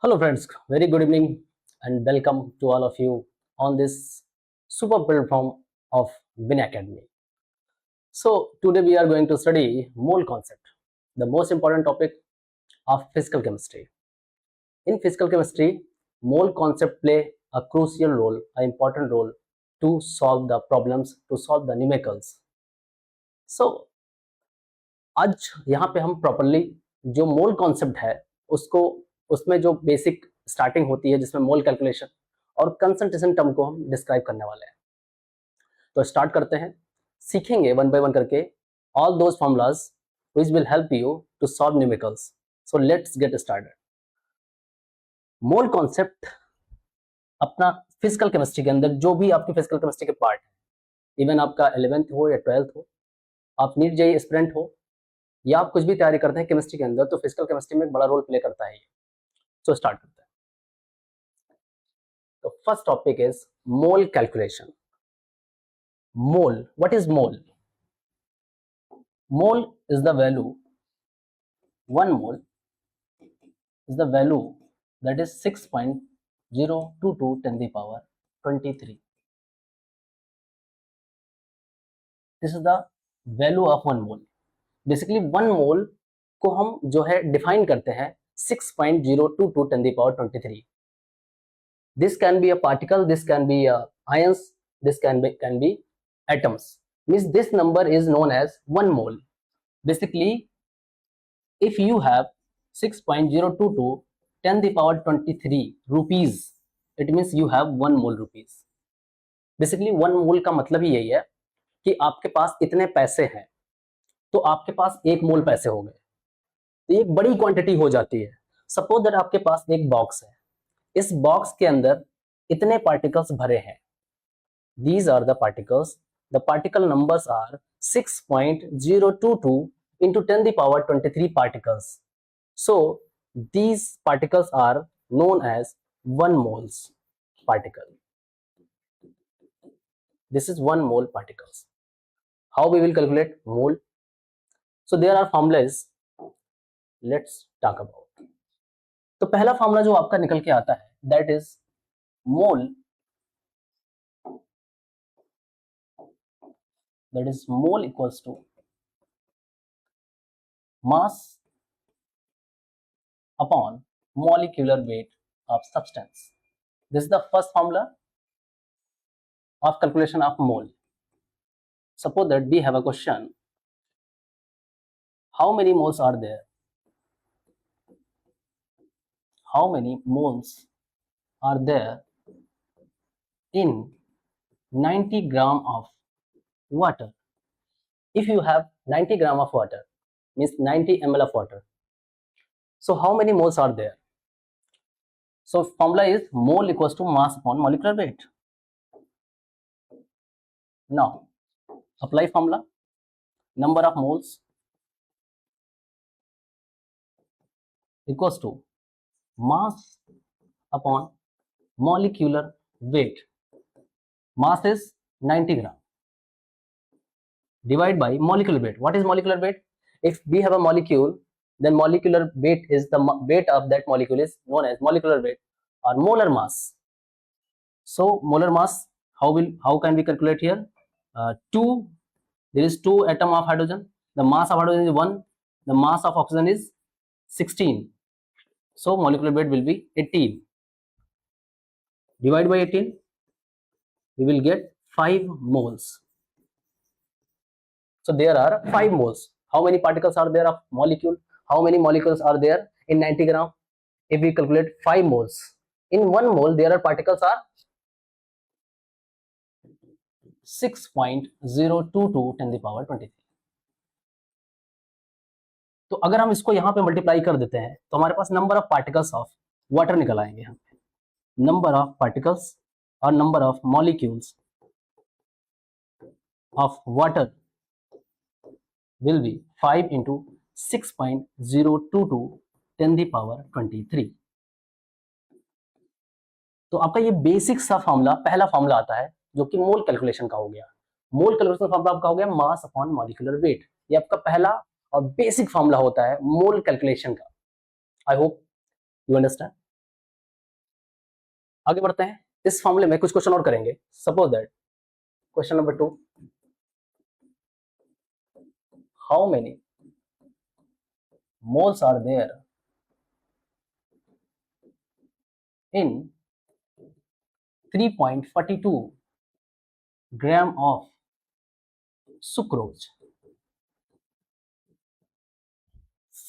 Hello, friends. Very good evening and welcome to all of you on this super platform of Win Academy. So, today we are going to study mole concept, the most important topic of physical chemistry. In physical chemistry, mole concept play a crucial role, an important role to solve the problems, to solve the numericals. So, आज यहाँ पे हम properly जो mole concept है उसको उसमें जो basic starting होती है जिसमें मोल कैलकुलेशन और कंसंट्रेशन टर्म को हम डिस्क्राइब करने वाले हैं। तो स्टार्ट करते हैं, सीखेंगे वन बाय वन करके all those formulas which will help you to solve numericals. So let's get started. Mole concept अपना फिजिकल केमिस्ट्री के अंदर जो भी आपके फिजिकल केमिस्ट्री के पार्ट है, इवन आपका 11th हो या 12th हो, आप नीट जेईई एस्पिरेंट हो या आप कुछ भी तैयारी करते हैं केमिस्ट्री के अंदर, तो फिजिकल केमिस्ट्री में एक बड़ा रोल प्ले करता है ये। सो स्टार्ट करते हैं। तो first topic is mole calculation. Mole, what is mole? Mole is the value, one mole is the value that is 6.022 10 the power 23. This is the value of one mole. Basically one mole को हम जो है define करते हैं 6.022 10 the power 23. This can be a particle, this can be ions, this can be atoms. Means this number is known as one mole. Basically, if you have 6.022 10 the power 23 rupees, it means you have 1 mole rupees. Basically 1 mole का मतलब ही यही है कि आपके पास इतने पैसे हैं तो आपके पास 1 मोल पैसे हो गए, तो ये एक बड़ी क्वांटिटी हो जाती है। सपोज दैट आपके पास एक बॉक्स है, इस बॉक्स के अंदर इतने पार्टिकल्स भरे हैं। These are the particles. The particle numbers are 6.022 into 10 the power 23 particles. So these particles are known as 1 moles particle. This is 1 mole particles. How we will calculate mole? So there are formulas. Let's talk about. तो पहला formula जो आपका निकल के आता है, that is mole. That is mole equals to mass upon molecular weight of substance. This is the first formula of calculation of mole. Suppose that we have a question, how many moles are there? How many moles are there in 90 gram of water? If you have 90 gram of water, means 90 ml of water. So how many moles are there? So formula is mole equals to mass upon molecular weight. Now apply formula, number of moles equals to mass upon molecular weight. Mass is 90 gram. Divide by molecular weight. What is molecular weight? If we have a molecule, then molecular weight is the weight of that molecule is known as molecular weight or molar mass. So molar mass, how can we calculate here? 2, there is 2 atom of hydrogen. The mass of hydrogen is 1. The mass of oxygen is 16. So molecular weight will be 18. Divide by 18, we will get 5 moles. So there are 5 moles. How many particles are there of molecule? How many molecules are there in 90 gram? If we calculate 5 moles, in 1 mole there are particles are 6.022 10 the power 23. तो अगर हम इसको यहाँ पे multiply कर देते हैं तो हमारे पास number of particles of water निकल आएंगे। यहाँ पे नंबर ऑफ पार्टिकल्स और number of molecules of water will be 5 into 6.022 10 the power 23. तो आपका ये बेसिक सा फॉर्मूला, पहला फॉर्मूला आता है जो कि मोल कैलकुलेशन का हो गया। मोल कैलकुलेशन फॉर्मूला आपका हो गया मास अपॉन मॉलिक्यूलर वेट। ये आपका पहला और बेसिक फॉर्मूला होता है मोल कैलकुलेशन का। I hope you understand. आगे बढ़ते हैं, इस फॉर्मूले में कुछ क्वेश्चन और करेंगे. Suppose that question number 2, how many moles are there in 3.42 gram of sucrose.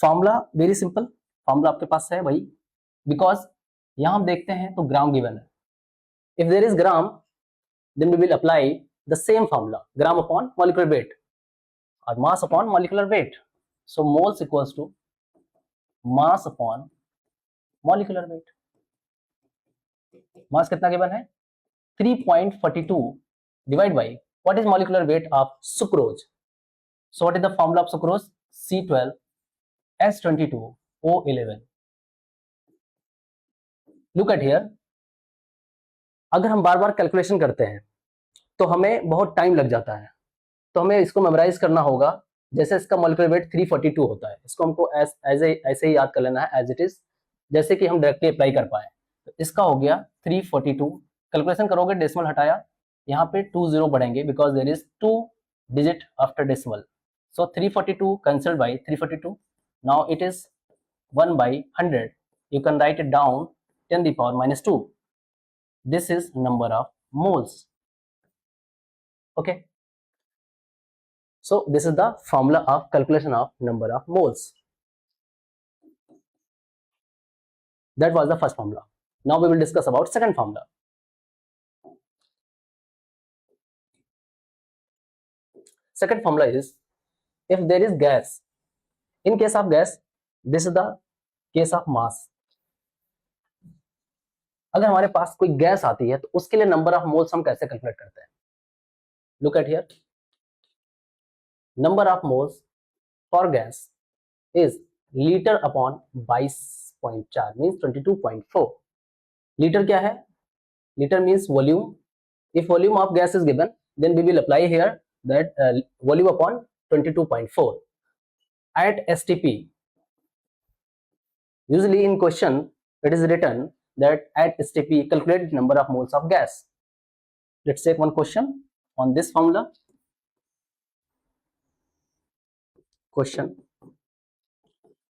Formula very simple, formula आपके पास है भाई, बिकॉज यहां हम देखते हैं तो ग्राम गिवन है. If there is gram then we will apply the same formula, gram upon molecular weight और mass upon molecular weight. So moles equals to mass upon molecular weight. Mass कितना given है 3.42 divide by what is molecular weight of sucrose. So what is the formula of sucrose, C12H22O11. Look at here, अगर हम बार बार calculation करते हैं तो हमें बहुत time लग जाता है, तो हमें इसको मेमोराइज करना होगा. जैसे इसका मॉलिक्यूलर वेट 342 होता है, इसको हमको ऐसे ही याद कर लेना है एज इट इज, जैसे कि हम डायरेक्टली अप्लाई कर पाए. तो इसका हो गया 342, कैलकुलेशन करोगे डेसिमल हटाया, यहाँ पे 20 बढ़ेंगे because there is 2 digit after decimal. So 342 cancelled by 342, now it is 1 by 100. You can write it down 10 the power minus 2. This is number of moles. Okay. So this is the formula of calculation of number of moles. That was the first formula. Now we will discuss about second formula. Second formula is, if there is gas, in case of gas, this is the case of mass. अगर हमारे पास कोई gas आती है तो उसके लिए number of moles हम कैसे कैलकुलेट करते हैं. Look at here, number of moles for gas is litre upon 22.4 means 22.4. Litre क्या है, litre means volume. If volume of gas is given then we will apply here that volume upon 22.4 at STP. Usually in question it is written that at STP calculate number of moles of gas. Let's take one question on this formula. Question: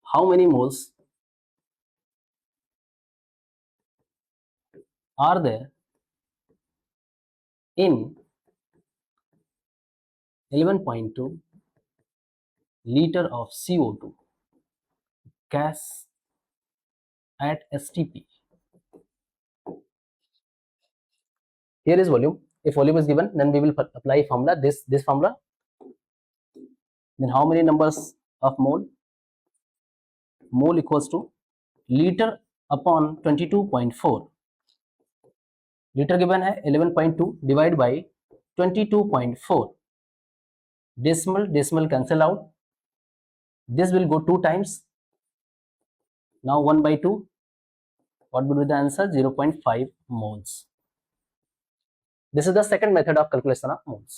how many moles are there in 11.2 liter of CO2 gas at STP? Here is volume. If volume is given, then we will apply formula, this formula. Then how many numbers of mole? Mole equals to liter upon 22.4. Liter given है 11.2 divide by 22.4. Decimal cancel out. This will go 2 times. Now 1 by 2. What would be the answer? 0.5 moles. This is the second method of calculation of moles.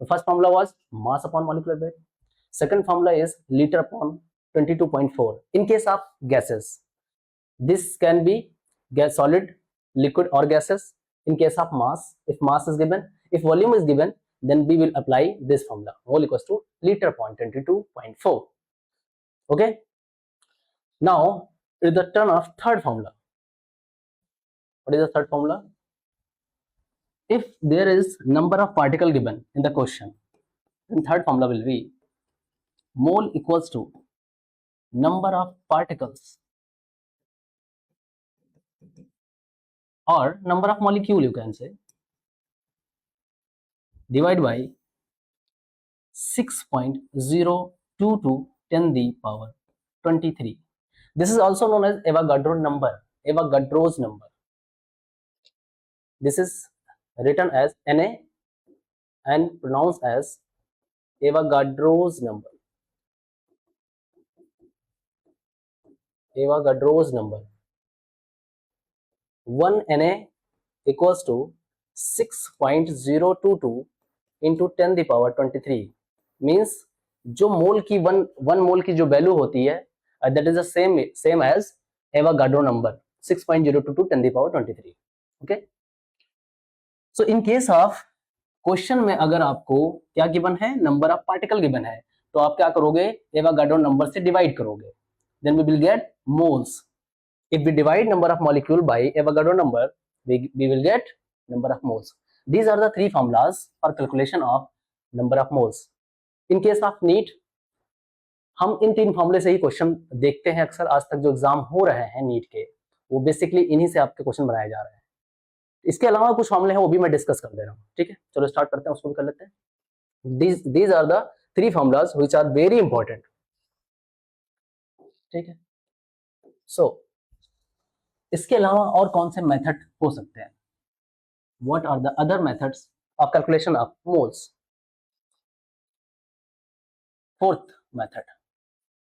The first formula was mass upon molecular weight. Second formula is liter upon 22.4. In case of gases, this can be gas, solid, liquid or gases. In case of mass, if mass is given, if volume is given, then we will apply this formula. Mole equals to liter upon 22.4. Okay. Now it is the turn of third formula. What is the third formula? If there is number of particle given in the question, then third formula will be mole equals to number of particles or number of molecule, you can say, divide by 6.022 10 the power 23. This is also known as Avogadro number. Avogadro's number. This is written as Na and pronounced as Avogadro's number. Avogadro's number. 1 Na equals to 6.022 into 10 the power 23. Means जो मोल की one mole की जो value होती है, that is the same as Avogadro number. 6.022 10 the power 23. Okay, so in case of question में अगर आपको क्या गिवन है, नंबर ऑफ पार्टिकल गिवन है, तो आप क्या करोगे, एवोगाड्रो नंबर से डिवाइड करोगे, then we will get moles. If we divide number of molecule by Avogadro number, we will get number of moles. These are the three formulas for calculation of number of moles. In case of NEET, हम इन तीन फॉर्मूले से ही question देखते हैं अक्सर. आज तक जो एग्जाम हो रहे हैं नीट के, वो बेसिकली इन्हीं से आपके क्वेश्चन बनाए जा रहे हैं. इसके अलावा कुछ फॉर्मूले हैं, वो भी मैं डिस्कस कर दे रहा हूँ. ठीक है, चलो स्टार्ट करते हैं, उसको भी कर लेते हैं. These are the three formulas which are very important. ठीक है, so इसके अलावा और कौन से मेथड हो सकते हैं? What are the other methods of calculation of moles? Fourth method,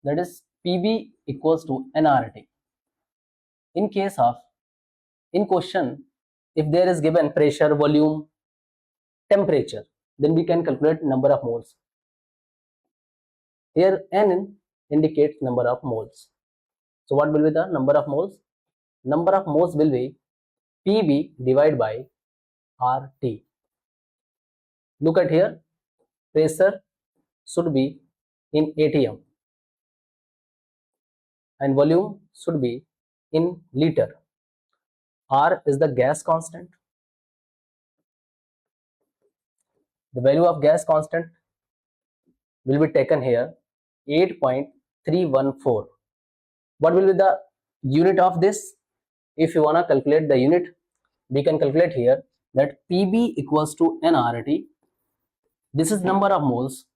that is PV equals to nRT. In case of, in question, if there is given pressure, volume, temperature, then we can calculate number of moles. Here N indicates number of moles. So what will be the number of moles? Number of moles will be PV divided by RT. Look at here, pressure should be in atm and volume should be in liter. R is the gas constant. The value of gas constant will be taken here, 8.314. What will be the unit of this? If you want to calculate the unit, we can calculate here that PV equals to nRT. This is number of moles.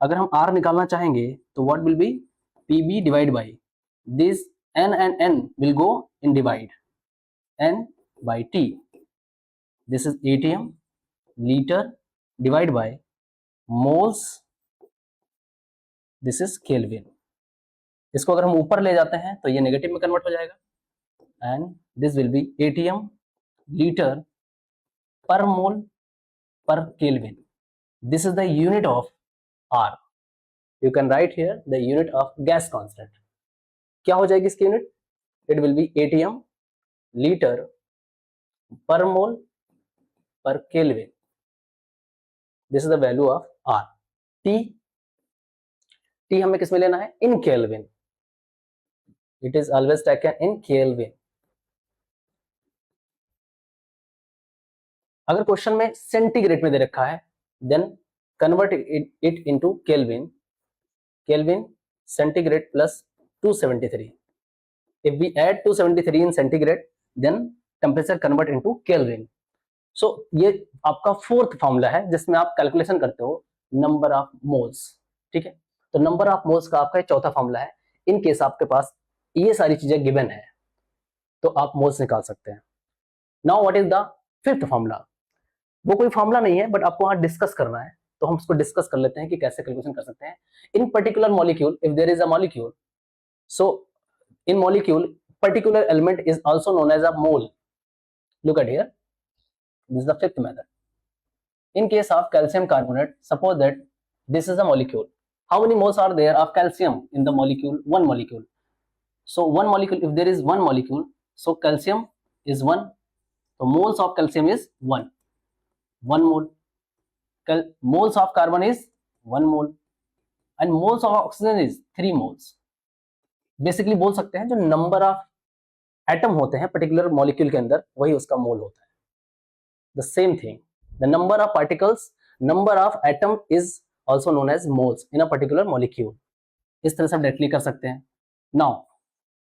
अगर हम R निकालना चाहेंगे तो what will be PV divided by this, N and N will go in divide, N by T. This is atm, liter divided by moles, this is Kelvin. इसको अगर हम ऊपर ले जाते हैं तो ये नेगेटिव में कन्वर्ट हो जाएगा, and this will be atm liter per mole per Kelvin. This is the unit of R. You can write here the unit of gas constant. क्या हो जाएगी इसकी unit? It will be atm liter per mole per Kelvin. This is the value of R. T हमें किस में लेना है? In Kelvin. It is always taken in Kelvin. अगर क्वेश्चन में सेंटीग्रेड में दे रखा है, then convert it into Kelvin. Kelvin centigrade plus 273. If we add 273 in centigrade, then temperature convert into Kelvin. So ये आपका फोर्थ फॉर्मूला है जिसमें आप कैलकुलेशन करते हो नंबर ऑफ मोल्स. ठीक है, तो नंबर ऑफ मोल्स का आपका चौथा फॉर्मूला है. इन केस आपके पास ये सारी चीजें गिवन है तो आप मोल्स निकाल सकते हैं. Now what is the fifth formula? वो कोई फॉर्मूला नहीं है, बट आपको वहां डिस्कस करना है, तो हम उसको डिस्कस कर लेते हैं कि कैसे कैलकुलेशन कर सकते हैं. In particular molecule, if there is a molecule, so in molecule particular element is also known as a mole. Look at here, this is the fifth method. In case of calcium carbonate, suppose that this is a molecule. How many moles are there of calcium in the molecule? One molecule. So one molecule, if there is one molecule, so calcium is one, तो moles of calcium is one. 1 mole. Moles of carbon is 1 mole and moles of oxygen is 3 moles. Basically बोल सकते हैं जो number of atom होते हैं particular molecule के अंदर, वही उसका मोल होता है. The same thing, the number of particles, number of atom is also known as moles in a particular molecule. इस तरह से डायरेक्टली कर सकते हैं. Now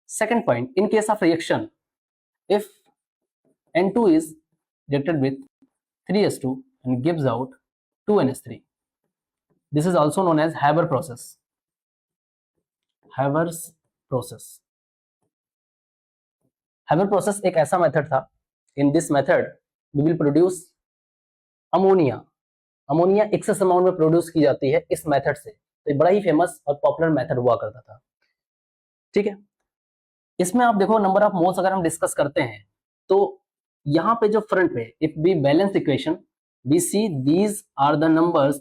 second point, in case of reaction, if N2 is reacted with 3s2 and gives out 2ns3. This is also known as Haber process. Haber's process. Haber process एक ऐसा method था. In this method we will produce ammonia. Ammonia excess amount में produce की जाती है इस method से. तो बड़ा ही फेमस और पॉपुलर मेथड हुआ करता था. ठीक है, इसमें आप देखो नंबर ऑफ मोल्स अगर हम डिस्कस करते हैं तो यहां पे जो फ्रंट पे, if we balance equation, we see these are the numbers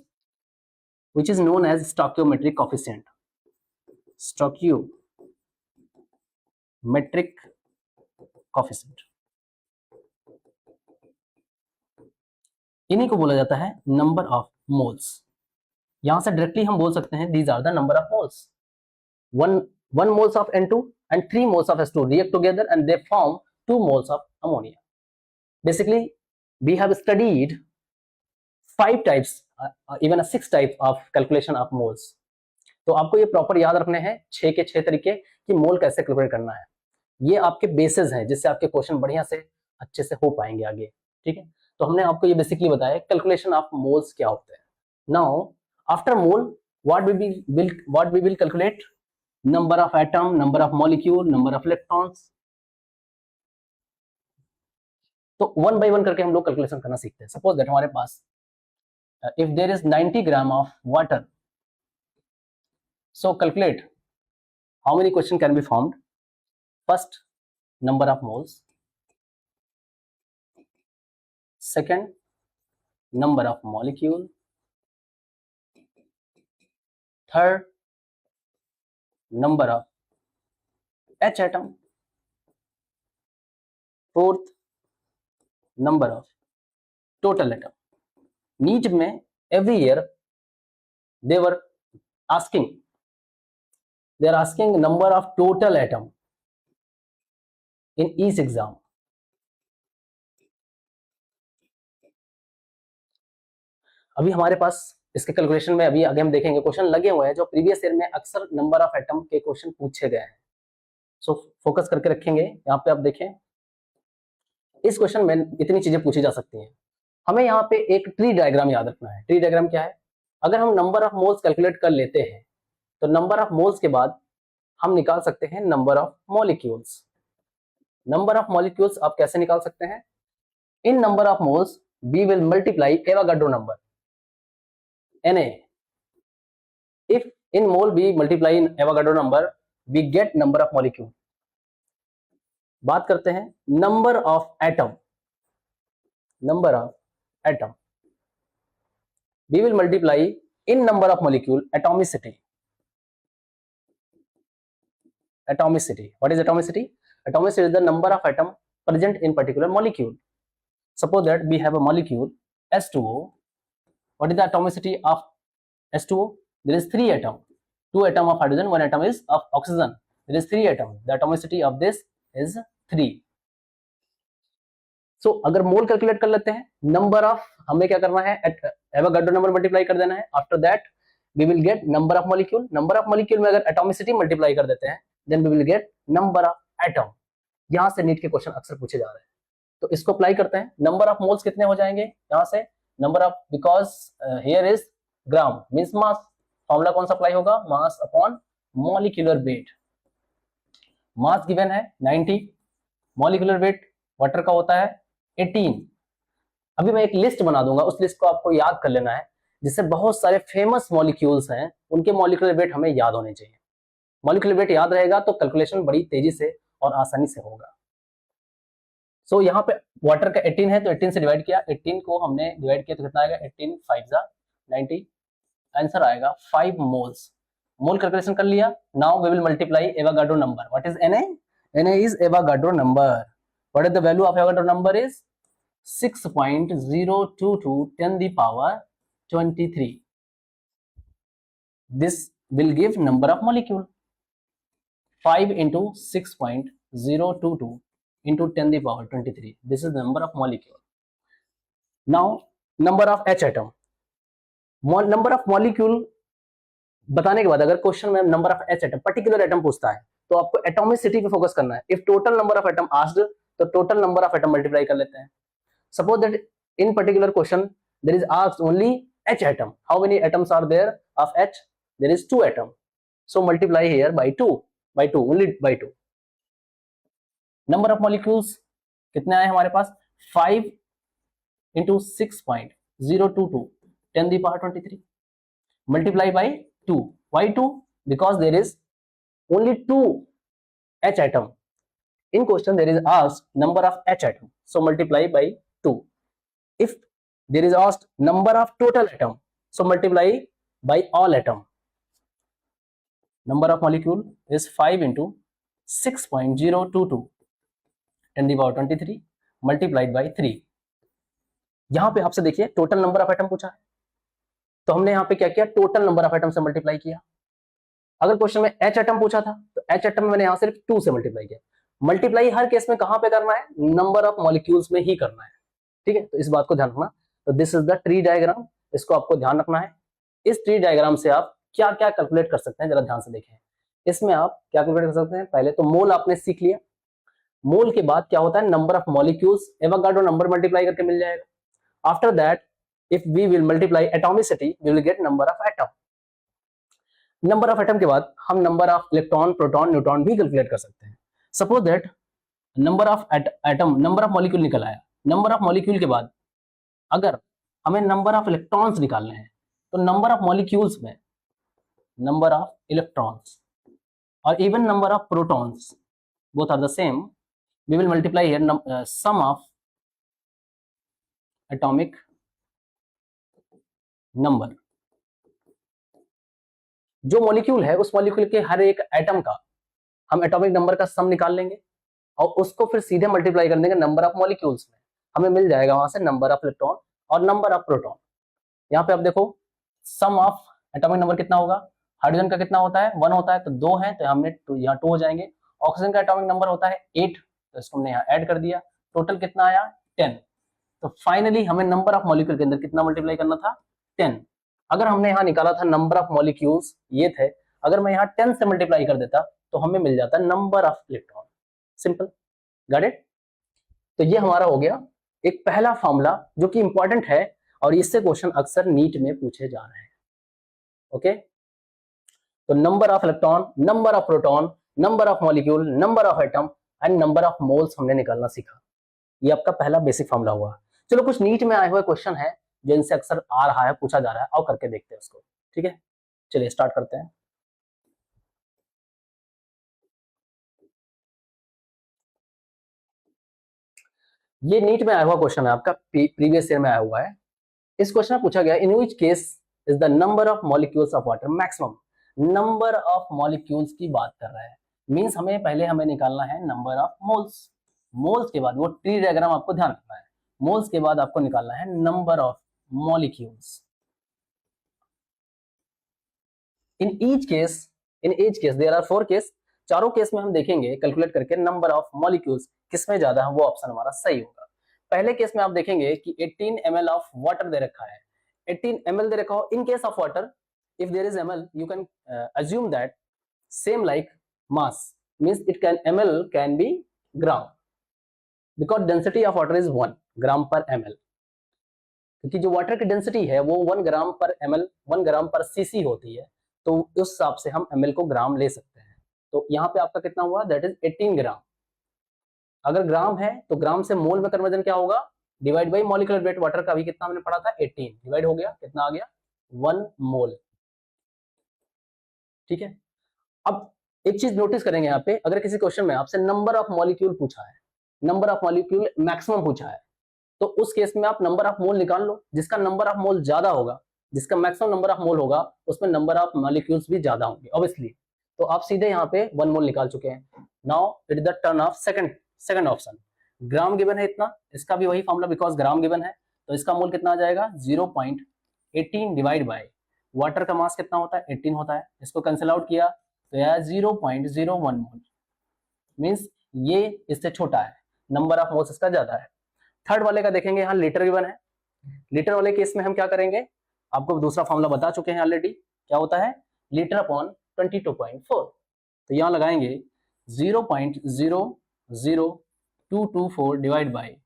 which is known as stoichiometric coefficient. Stoichiometric coefficient, इन्हीं को बोला जाता है नंबर ऑफ मोल्स। यहां से डायरेक्टली हम बोल सकते हैं these are the number of moles. one moles of N2 and 3 moles of H2 react together and they form 2 moles of ammonia. Basically, we have studied 5 types, even a 6 types of calculation of moles. तो आपको ये proper याद रखने हैं 6 के 6 तरीके कि मोल कैसे कैलकुलेट करना है। ये आपके बेसिस हैं जिससे आपके क्वेश्चन बढ़िया से अच्छे से हो पाएंगे आगे। ठीक है, तो हमने आपको ये बेसिकली बताया कैलकुलेशन ऑफ मोल्स क्या होते हैं। Now after mole what we will calculate number of atom, number of molecule, number of electrons। तो वन बाय वन करके हम लोग कैलकुलेशन करना सीखते हैं। सपोज दैट हमारे पास if there is 90 gram of water, so calculate how many question can be formed. First, number of moles, second, number of molecule, third, number of H atom, fourth, number of total atom। NEET में every year they are asking number of total atom in each exam। अभी हमारे पास इसके calculation में अभी आगे हम देखेंगे question लगे हुए हैं जो प्रीवियस ईयर में अक्सर नंबर ऑफ एटम के क्वेश्चन पूछे गए हैं। सो फोकस करके रखेंगे। यहाँ पे आप देखें, इस क्वेश्चन में इतनी चीजें पूछी जा सकती हैं। हमें यहाँ पे एक ट्री डायग्राम याद रखना है। ट्री डायग्राम क्या है? अगर हम नंबर ऑफ मोल्स कैलकुलेट कर लेते हैं तो नंबर ऑफ मोल्स के बाद हम निकाल सकते हैं number of molecules. Number of molecules आप कैसे निकाल सकते हैं? In number of moles we will multiply Avogadro number Na। If in mole we multiply in Avogadro number, we get number of molecule। बात करते हैं number of atom। number of atom we will multiply in number of molecule atomicity। atomicity, what is atomicity? Atomicity is the number of atom present in particular molecule। Suppose that we have a molecule H2O। What is the atomicity of H2O? There is 3 atom, 2 atom of hydrogen, 1 atom is of oxygen। There is 3 atom, the atomicity of this is 3। So अगर मोल calculate कर लेते हैं, number of हमें क्या करना है, Avogadro number multiply कर देना है। After that we will get number of molecule. Number of molecule में अगर एटॉमिसिटी मल्टीप्लाई कर देते हैं then we will get number of atom. यहां से नीट के क्वेश्चन अक्सर पूछे जा रहे हैं, तो इसको अप्लाई करते हैं। नंबर ऑफ मोल्स कितने हो जाएंगे यहां से? Number of, because here is gram means mass, formula कौन सा अप्लाई होगा? मास upon molecular weight. Mass given है 90, मॉलिक्यूलर वेट वाटर का होता है 18। अभी मैं एक लिस्ट बना दूंगा, उस लिस्ट को आपको याद कर लेना है, जिससे बहुत सारे फेमस मॉलिक्यूल्स हैं उनके मॉलिक्यूलर वेट हमें याद होने चाहिए। मॉलिक्यूलर वेट याद रहेगा तो कैलकुलेशन बड़ी तेजी से और आसानी से होगा। सो यहाँ पे वाटर का 18 है तो 18 से डिवाइड किया, 18 को हमने डिवाइड किया तो कितना आएगा? 18 5 90, आंसर आएगा 5 मोल्स। मोल कैलकुलेशन कर लिया। Now we will multiply Avogadro number. What is Na? Na is Avogadro number. What is the value of Avogadro number? Is 6.022 10 the power 23। This will give number of molecule 5 into 6.022 into 10 the power 23। This is the number of molecule। Now number of H atom। Number of molecule बताने के बाद अगर question में number of H atom, particular atom पूछता है तो आपको atomicity पे फोकस करना है। If total number of atom asked तो total number of atom multiply कर लेते हैं। Suppose that in particular question there is asked only H atom. How many atoms are there of H? There is 2 atom, so multiply here by 2 only by 2। Number of molecules कितने आए हमारे पास? 5 into 6.022 10 the power 23 multiply by 2। Why 2? Because there is only 2 H atom। In question there is asked number of H atom, so multiply by 2। If there is asked number of total atom, so multiply by all atom। Number of molecule is 5 into 6.022 10⁻23 multiplied by 3। यहाँ पे आपसे देखिए total number of atom पूछा है, तो हमने यहाँ पे क्या किया, टोटल नंबर ऑफ एटम से मल्टीप्लाई किया। अगर क्वेश्चन में एच एटम पूछा था तो एच एटम में मैंने यहाँ सिर्फ 2 से मल्टीप्लाई किया। मल्टीप्लाई हर केस में कहाँ पे करना है, नंबर ऑफ मॉलिक्यूल्स में ही करना है, ठीक है। तो इस बात को ध्यान रखना। तो this is the tree diagram, इसको आपको ध्यान रखना है। इस ट्री डायग्राम से आप क्या क्या कैलकुलेट कर सकते हैं, जरा ध्यान से देखें। इसमें आप क्या कैलकुलेट कर सकते हैं, पहले तो मोल आपने सीख लिया। मोल के बाद क्या होता है, number of molecules, Avogadro number multiply करके मिल जाएगा। After that if we will multiply atomicity we will get number of atom. Number of atom के बाद हम number of electron, proton, neutron भी कैलकुलेट कर सकते हैं। Suppose that number of atom, number of molecule निकल आया। नंबर ऑफ मॉलिक्यूल के बाद अगर हमें नंबर ऑफ इलेक्ट्रॉन्स निकालने हैं तो नंबर ऑफ मॉलिक्यूल्स में नंबर ऑफ इलेक्ट्रॉन्स और even number of protons both are the same, we will multiply here sum of atomic number। जो मॉलिक्यूल है उस मॉलिक्यूल के हर एक एटम का हम एटॉमिक नंबर का सम निकाल लेंगे और उसको फिर सीधे मल्टीप्लाई कर देंगे नंबर ऑफ मॉलिक्यूल्स में। हमें मिल जाएगा वहां से नंबर ऑफ इलेक्ट्रॉन और नंबर ऑफ प्रोटॉन। यहाँ पे आप देखो सम ऑफ एटॉमिक नंबर कितना होगा, हाइड्रोजन का कितना होता है, 1 होता है, तो 2 है तो हमने यहाँ 2 हो जाएंगे। ऑक्सीजन का एटॉमिक नंबर होता है 8, तो इसको हमने यहाँ ऐड कर दिया, टोटल कितना आया 10। तो फाइनली हमें नंबर ऑफ मॉलिक्यूल के अंदर कितना मल्टीप्लाई करना था, 10। अगर हमने यहाँ निकाला था नंबर ऑफ मॉलिक्यूल्स ये थे, अगर मैं यहाँ 10 से मल्टीप्लाई कर देता तो हमें मिल जाता number of electron. Simple, got it. तो ये हमारा हो गया एक पहला फॉर्मूला जो कि इंपॉर्टेंट है और इससे क्वेश्चन अक्सर नीट में पूछे जा रहे हैं। ओके, तो number of electron, number of proton, number of molecule, number of atom and number of moles हमने निकालना सीखा। ये आपका पहला बेसिक फॉर्मूला हुआ। चलो कुछ नीट में आए हुए क्वेश्चन है जो इनसे अक्सर आ रहा है, पूछा जा रहा है, और करके देखते हैं उसको। ठीक है, चलिए स्टार्ट करते हैं। ये नीट में आया हुआ क्वेश्चन है आपका, प्रीवियस ईयर में आया हुआ है। इस क्वेश्चन में पूछा गया in which case is the number of molecules of water maximum. Number of molecules की बात कर रहा है, मींस हमें निकालना है नंबर ऑफ मोल्स। मोल्स के बाद वो ट्री डायग्राम आपको ध्यान रखना है, मोल्स के बाद आपको निकालना है number of molecules. In each case there are 4 case. चारों केस में हम देखेंगे कैलकुलेट करके नंबर ऑफ मॉलिक्यूल्स किसमें ज्यादा है, वो ऑप्शन हमारा सही होगा। पहले केस में आप देखेंगे कि 18 ml ऑफ वाटर दे रखा है, 18 ml दे रखा हो। इन case of water if there is ml you can assume that same like mass, means it can ml can be gram because density of water is 1 gram per ml, क्योंकि जो water की density है वो 1 ग्राम पर ml 1 ग्राम पर cc होती है, तो उस हिसाब से हम ml को ग्राम ले सकते हैं। तो यहाँ पे आपका कितना हुआ, दैट इज 18 ग्राम। अगर ग्राम है तो ग्राम से मोल में कन्वर्जन क्या होगा, divide by molecular wait. Water का भी कितना हमने पढ़ा था 18, डिवाइड हो गया, कितना आ गया 1 मोल। ठीक है, अब एक चीज नोटिस करेंगे यहाँ पे, अगर किसी क्वेश्चन में आपसे नंबर ऑफ मॉलिक्यूल पूछा है, नंबर ऑफ मॉलिक्यूल मैक्सिमम पूछा है, तो उस केस में आप नंबर ऑफ मोल निकाल लो। जिसका नंबर ऑफ मोल ज्यादा होगा, जिसका मैक्सिमम नंबर ऑफ मोल होगा, उसमें नंबर ऑफ मॉलिक्यूल्स भी ज्यादा होंगे ऑब्वियसली। तो आप सीधे यहाँ पे 1 मोल निकाल चुके हैं। Now it is the turn off second option. Gram given है इतना, इसका भी वही फॉर्मूला, बिकॉज ग्राम गिवन है, तो इसका मोल कितना आ जाएगा 0.18 डिवाइड बाय वाटर का मास कितना होता है 18 होता है। इसको कैंसिल आउट किया तो यह 0.01 मोल, मींस ये इससे छोटा है, नंबर ऑफ मोल्स इसका ज्यादा है। थर्ड वाले का देखेंगे, यहाँ लीटर गिवन है। लीटर वाले केस में हम क्या करेंगे, आपको दूसरा फॉर्मूला बता चुके हैं ऑलरेडी, क्या होता है लीटर अपॉन 22.4। तो यहाँ लगाएंगे 0.00224 डिवाइड बाय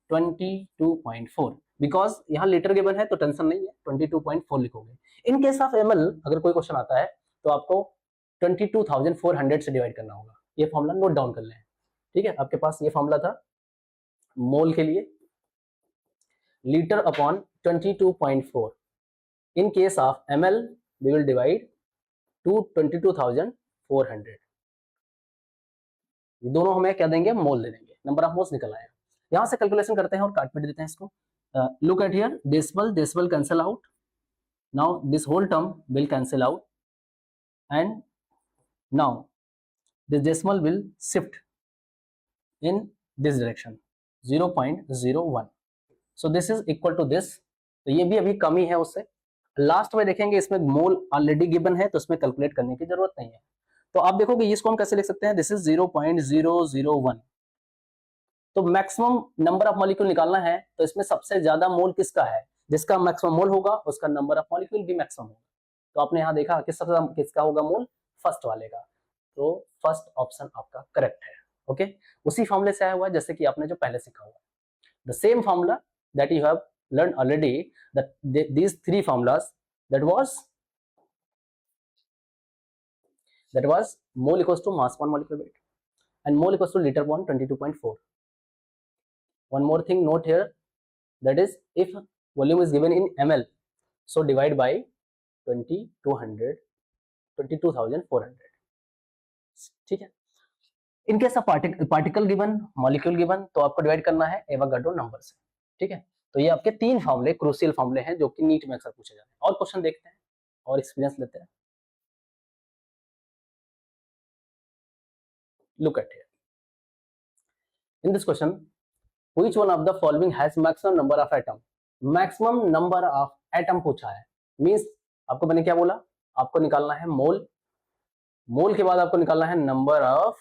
22.4, बिकॉज यहाँ लीटर गिवन है तो टेंशन नहीं है, 22.4 लिखोगे। इन केस ऑफ ml अगर कोई क्वेश्चन आता है तो आपको 22,400 से डिवाइड करना होगा। ये फॉर्मूला नोट डाउन कर लें। ठीक है, आपके पास ये फॉर्मूला था मोल के लिए, litre upon 22.4। In case of ml we will divide to 22,400। ये दोनों हमें क्या देंगे, मोल दे देंगे, नंबर ऑफ मोल्स निकल आए। यहां से कैलकुलेशन करते हैं और काट पीट देते हैं इसको। Look at here, decimal cancel out, now this whole term will cancel out and now this decimal will shift in this direction 0.01, so this is equal to this, तो ये भी अभी कम ही है उससे। लास्ट में देखेंगे इसमें मोल ऑलरेडी गिवन है तो इसमें कैलकुलेट करने की जरूरत नहीं है। तो आप देखोगे इसको हम कैसे लिख सकते हैं, दिस इज 0.001, तो मैक्सिमम नंबर ऑफ मॉलिक्यूल निकालना है तो इसमें सबसे ज्यादा मोल किसका है, जिसका मैक्सिमम मोल होगा उसका नंबर ऑफ मॉलिक्यूल भी मैक्सिमम होगा। तो आपने यहाँ देखा किसका होगा मोल, फर्स्ट वाले का, तो फर्स्ट ऑप्शन आपका करेक्ट है। ओके, उसी फॉर्मूले से आया हुआ है जैसे कि आपने जो पहले सीखा हुआ है, the same formula that you have learn already, that these three formulas, that was mole equals to mass upon molecular weight and mole equals to liter upon 22.4. One more thing note here, that is if volume is given in ml, so divide by 22,400, ठीक है। इन case of particle given, molecule given, तो आपको divide करना है Avogadro number से, ठीक है। तो ये आपके तीन फॉर्मूले क्रूशियल फॉर्मूले हैं जो कि नीट में अक्सर पूछे जाते हैं। और क्वेश्चन देखते हैं और एक्सपीरियंस लेते हैं। Look at here, in this question which one of the following has maximum number of atom, maximum number of atom पूछा है, मींस आपको मैंने क्या बोला, आपको निकालना है मोल, मोल के बाद आपको निकालना है नंबर ऑफ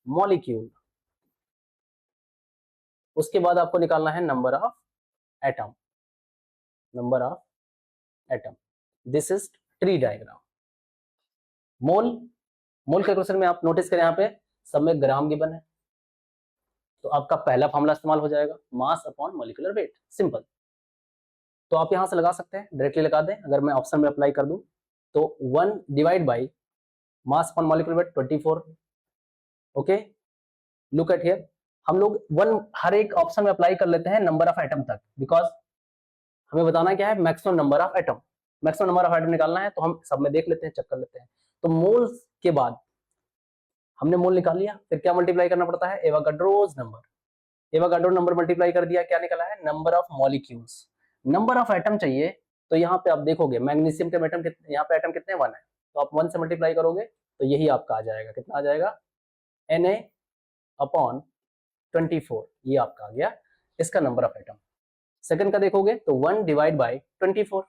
मॉलिक्यूल, उसके बाद आपको निकालना है number of atom, number of atom. This is tree diagram. Mole, mole के क्वेश्चन में आप नोटिस करें यहाँ पे सब में ग्राम गिवन है, तो आपका पहला फॉर्मूला इस्तेमाल हो जाएगा, मास अपॉन मॉलिक्यूलर वेट, सिंपल। तो आप यहां से लगा सकते हैं, डायरेक्टली लगा दें। अगर मैं ऑप्शन में अप्लाई कर दूं तो 1 divide by mass upon molecular wait 24। Okay, look at here, हम लोग 1 हर एक ऑप्शन में अप्लाई कर लेते हैं नंबर ऑफ एटम तक, बिकॉज हमें बताना क्या है, maximum number of atom, maximum number of atom निकालना है, तो हम सब में देख लेते हैं, चेक कर लेते हैं। तो मोल्स के बाद हमने मोल निकाल लिया, फिर क्या मल्टीप्लाई करना पड़ता है, Avogadro's number, Avogadro number multiply कर दिया, क्या निकला है, number of molecules. Number of atom चाहिए, तो यहाँ पे आप देखोगे मैग्नीशियम के एटम कितने, यहाँ पे एटम कितने 1 है, तो आप 1 से मल्टीप्लाई करोगे तो यही आपका आ जाएगा, कितना आ जाएगा, Na अपॉन 24, ये आपका आ गया इसका नंबर ऑफ एटम। सेकंड का देखोगे तो 1 डिवाइड बाई 24,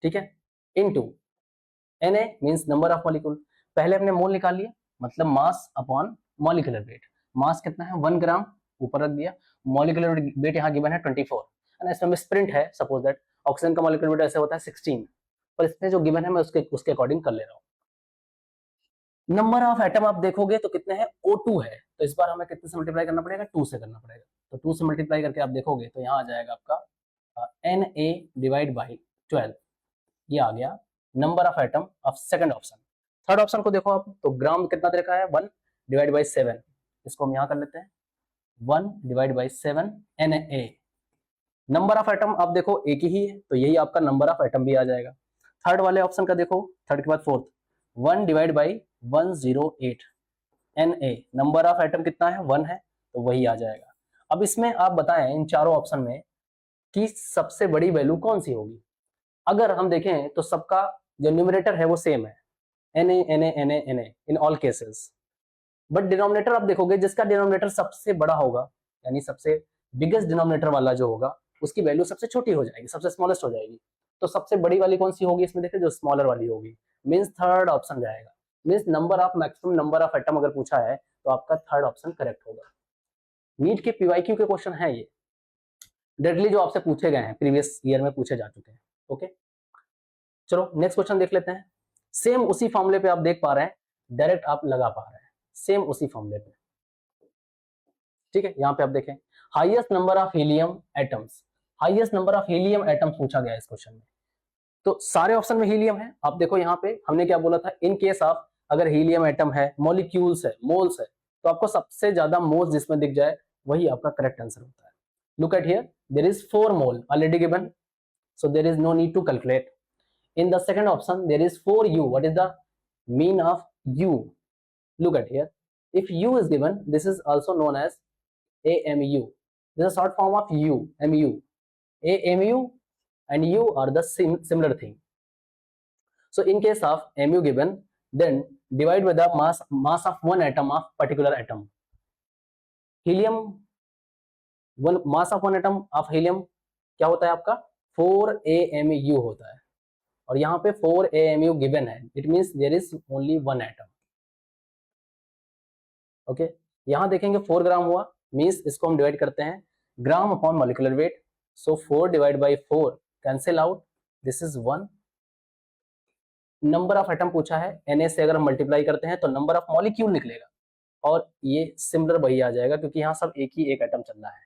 ठीक है, into Na means number of molecule. पहले हमने मोल निकाल लिया, मतलब मास अपॉन मॉलिक्यूलर वेट, मास कितना है 1 ग्राम, ऊपर रख दिया, मॉलिक्यूलर वेट यहाँ गिवन है 24, है इसमें स्प्रिंट है, सपोज दैट ऑक्सीजन का मॉलिक्यूलर वेट ऐसे होता है 16, पर इसमें जो गिवन है मैं उसके अकॉर्डिंग कर ले रहा हूँ। नंबर ऑफ एटम आप देखोगे तो कितने हैं, O2 है, तो इस बार हमें कितने से मल्टीप्लाई करना पड़ेगा, 2 से करना पड़ेगा, तो 2 से मल्टीप्लाई करके आप देखोगे तो यहाँ आ जाएगा आपका Na डिवाइड बाई 12, ये आ गया number of atom of second option. Third option को देखो आप, तो ग्राम कितना दे रखा है, 1 डिवाइड बाई 7, इसको हम यहाँ कर लेते हैं, 1 divide by 7 Na। Number of atom आप देखो एक ही है, तो यही आपका नंबर ऑफ एटम भी आ जाएगा। थर्ड वाले ऑप्शन का देखो, थर्ड के बाद fourth, 1 divide by 108 Na, number of atom कितना है 1 है, तो वही आ जाएगा। अब इसमें आप बताएं इन चारों ऑप्शन में कि सबसे बड़ी वैल्यू कौन सी होगी। अगर हम देखें तो सबका जो न्यूमरेटर है वो सेम है, Na in all cases, but denominator आप देखोगे जिसका डिनोमिनेटर सबसे बड़ा होगा, यानी सबसे बिगेस्ट डिनोमिनेटर वाला जो होगा उसकी वैल्यू सबसे छोटी हो जाएगी, सबसे स्मॉलेस्ट हो जाएगी। तो सबसे बड़ी वाली कौन सी होगी इसमें, देखिए जो स्मॉलर वाली होगी, मींस थर्ड ऑप्शन जाएगा। Means number of maximum number of atom अगर पूछा है तो आपका थर्ड ऑप्शन करेक्ट होगा। नीट के पीवाईक्यू के क्वेश्चन है ये, डायरेक्टली जो आपसे पूछे गए हैं, प्रीवियस ईयर में पूछे जा चुके हैं। ओके, चलो नेक्स्ट क्वेश्चन देख लेते हैं। सेम उसी फॉर्मूले पे आप देख पा रहे हैं, डायरेक्ट आप लगा पा रहे हैं, सेम उसी फॉर्मूले पे, ठीक है। यहाँ पे आप देखें highest number of helium atoms, highest number of helium atoms पूछा गया है इस क्वेश्चन में, तो सारे ऑप्शन में हीलियम है। आप देखो यहाँ पे हमने क्या बोला था, इन केस ऑफ अगर हीलियम एटम है, मॉलिक्यूल्स है, मोल्स है, तो आपको सबसे ज्यादा मोल्स जिसमें दिख जाए वही आपका करेक्ट आंसर होता है। Look at here, there is 4 mole already given, so there is no need to calculate. In the second option there is 4u. What is the mean of u? Look at here, if u is given, this is also known as AMU, this is a short form of u, mu. AMU and u are the similar thing, so in case of mu given, then divide by the mass of one atom of particular atom, helium, one mass of one atom of helium क्या होता है आपका 4 AMU होता है, और यहाँ पे 4 AMU given है, it means there is only one atom. Okay, यहाँ देखेंगे 4 ग्राम हुआ, मींस इसको हम डिवाइड करते हैं gram upon molecular weight, so 4 divide by 4 cancel out, this is 1। Number of atom पूछा है, Na से अगर हम मल्टीप्लाई करते हैं तो नंबर ऑफ मॉलिक्यूल निकलेगा, और ये सिमिलर वही आ जाएगा क्योंकि यहाँ सब एक ही एक एटम चल रहा है,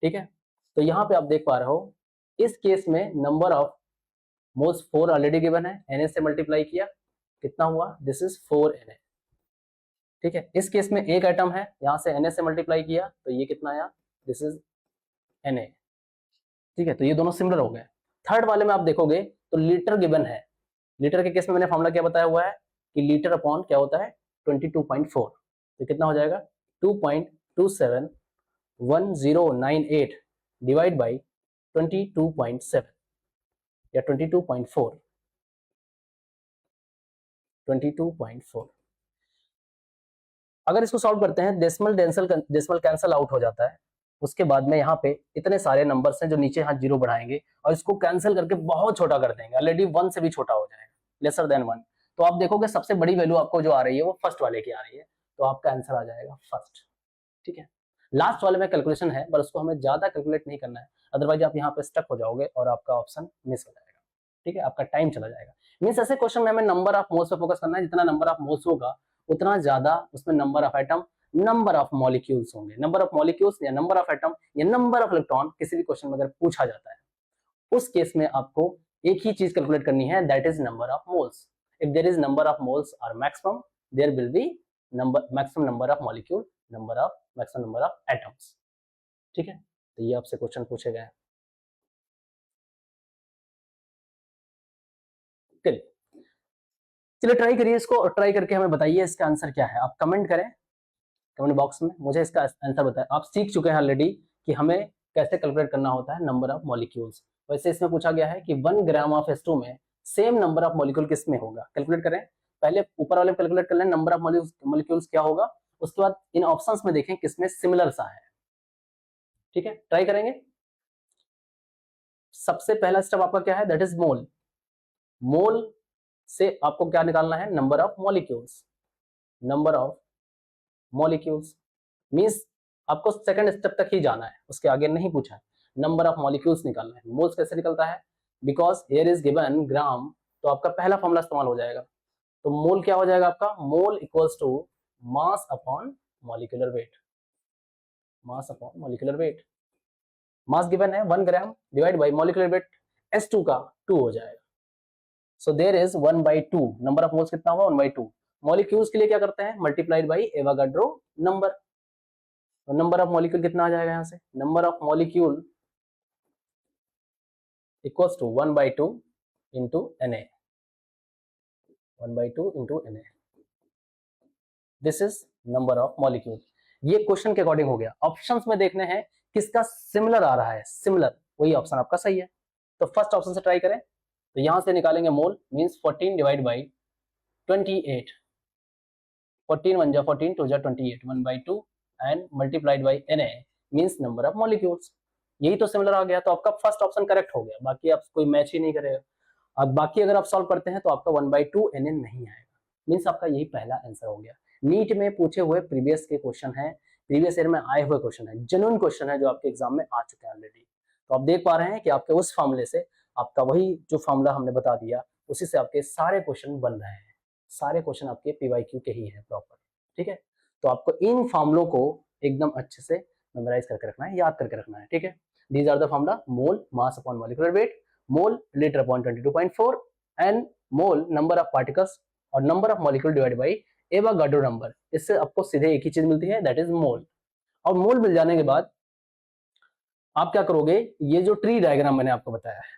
ठीक है। तो यहाँ पे आप देख पा रहे हो, इस केस में number of moles 4 already given है, Na से मल्टीप्लाई किया कितना हुआ, दिस इज 4Na, ठीक है। इस केस में एक एटम है, यहाँ से Na से मल्टीप्लाई किया तो ये कितना आया, दिस इज Na, ठीक है। तो ये दोनों सिमिलर हो गए। थर्ड वाले में आप देखोगे तो लीटर गिवन है, लीटर के केस में मैंने फॉर्मूला क्या बताया हुआ है कि लीटर अपॉन क्या होता है 22.4, तो कितना हो जाएगा 2.271098 डिवाइड बाई 22.7 या 22.4। अगर इसको सॉल्व करते हैं, डेसिमल कैंसल आउट हो जाता है, उसके बाद में यहाँ पे इतने सारे नंबर्स हैं जो नीचे यहाँ जीरो बढ़ाएंगे और इसको कैंसिल करके बहुत छोटा कर देंगे, ऑलरेडी 1 से भी छोटा हो जाएगा, लेसर देन 1। तो आप देखोगे सबसे बड़ी वैल्यू आपको जो आ रही है वो फर्स्ट वाले की आ रही है, तो आपका आंसर आ जाएगा फर्स्ट, ठीक है। लास्ट वाले में कैलकुलेशन है पर उसको हमें ज्यादा कैलकुलेट नहीं करना है, अदरवाइज आप यहाँ पे स्टक हो जाओगे और आपका ऑप्शन मिस हो जाएगा, ठीक है, आपका टाइम चला जाएगा। मीन्स ऐसे क्वेश्चन में हमें नंबर ऑफ मोल्स पे फोकस करना है, जितना नंबर ऑफ मोल्स होगा उतना ज्यादा उसमें number of atom, number of molecules होंगे। नंबर ऑफ मॉलिक्यूल्स या नंबर ऑफ एटम या नंबर ऑफ इलेक्ट्रॉन किसी भी क्वेश्चन में अगर पूछा जाता है, उस केस में आपको एक ही चीज कैलकुलेट करनी है, that is number of moles. If there is number of moles are maximum, there will be number maximum number of molecule, number of maximum number of atoms, ठीक है। तो ये आपसे क्वेश्चन पूछे गए हैं। चलिए ट्राई करिए इसको, और ट्राई करके हमें बताइए इसका आंसर क्या है। आप कमेंट करें कमेंट बॉक्स में, मुझे इसका आंसर बताएं। आप सीख चुके हैं ऑलरेडी कि हमें कैसे कैलकुलेट करना होता है नंबर ऑफ मॉलिक्यूल्स। वैसे इसमें पूछा गया है कि 1 ग्राम ऑफ H2 में सेम नंबर ऑफ मॉलिक्यूल किस में होगा, कैलकुलेट करें। पहले ऊपर वाले कैलकुलेट कर लें नंबर ऑफ मॉलिक्यूल्स क्या होगा, उसके बाद इन ऑप्शंस में देखें किसमें सिमिलर सा है, ठीक है। ट्राई करेंगे। सबसे पहला स्टेप आपका क्या है, दैट इज मोल। मोल से आपको क्या निकालना है, number of molecules. Number of molecules means आपको सेकंड स्टेप तक ही जाना है, उसके आगे नहीं पूछा है। नंबर ऑफ मॉलिक्यूल्स निकालना है। मोल्स कैसे निकलता है, बिकॉज हियर इज गिवन ग्राम, तो आपका पहला फॉर्मूला इस्तेमाल हो जाएगा। तो मोल क्या हो जाएगा आपका, mole equals to mass upon molecular weight, mass upon molecular weight. Mass given है 1 gram divide by molecular weight S2 का 2 हो जाएगा। So there is 1/2, number of moles कितना होगा 1/2। मॉलिक्यूल्स के लिए क्या करते हैं, मल्टीप्लाइड बाई एवोगाड्रो नंबर। तो नंबर ऑफ मॉलिक्यूल कितना आ जाएगा यहाँ से, number of molecule equals to 1/2 into Na, 1/2 into Na, this is number of molecule. ये क्वेश्चन के अकॉर्डिंग हो गया। ऑप्शंस में देखने हैं किसका सिमिलर आ रहा है, सिमिलर, वही ऑप्शन आपका सही है। तो फर्स्ट ऑप्शन से ट्राई करें, तो यहां से निकालेंगे मोल, मींस 14 डिवाइड बाई 28, 14 1 जा 14 2 जा 28, 1/2 and multiplied by Na means number of molecules. यही तो सिमिलर आ गया, तो आपका फर्स्ट ऑप्शन करेक्ट हो गया, बाकी आप कोई मैच ही नहीं करेगा। अब बाकी अगर आप सॉल्व करते हैं तो आपका 1/2 Na नहीं आएगा, मींस आपका यही पहला आंसर हो गया। नीट में पूछे हुए प्रीवियस के क्वेश्चन है, प्रीवियस ईयर में आए हुए क्वेश्चन है, जेन्युइन क्वेश्चन है जो आपके एग्जाम में आ चुके हैं ऑलरेडी। तो आप देख पा रहे हैं कि आपके उस फॉर्मूले से, आपका वही जो फॉर्मूला हमने बता दिया उसी से आपके सारे क्वेश्चन बन रहे हैं। सारे क्वेश्चन आपके PYQ के ही है प्रॉपर, ठीक है। तो आपको इन फॉर्मूलों को एकदम अच्छे से मेमोराइज करके रखना है, याद करके रखना है, ठीक है। These are the formula, mole mass upon molecular weight, mole litre upon 22.4 and mole number of particles और number of molecule divide by Avogadro number. इससे आपको सीधे एक ही चीज मिलती है, दैट इज मोल। और मोल मिल जाने के बाद आप क्या करोगे, ये जो ट्री डायग्राम मैंने आपको बताया है,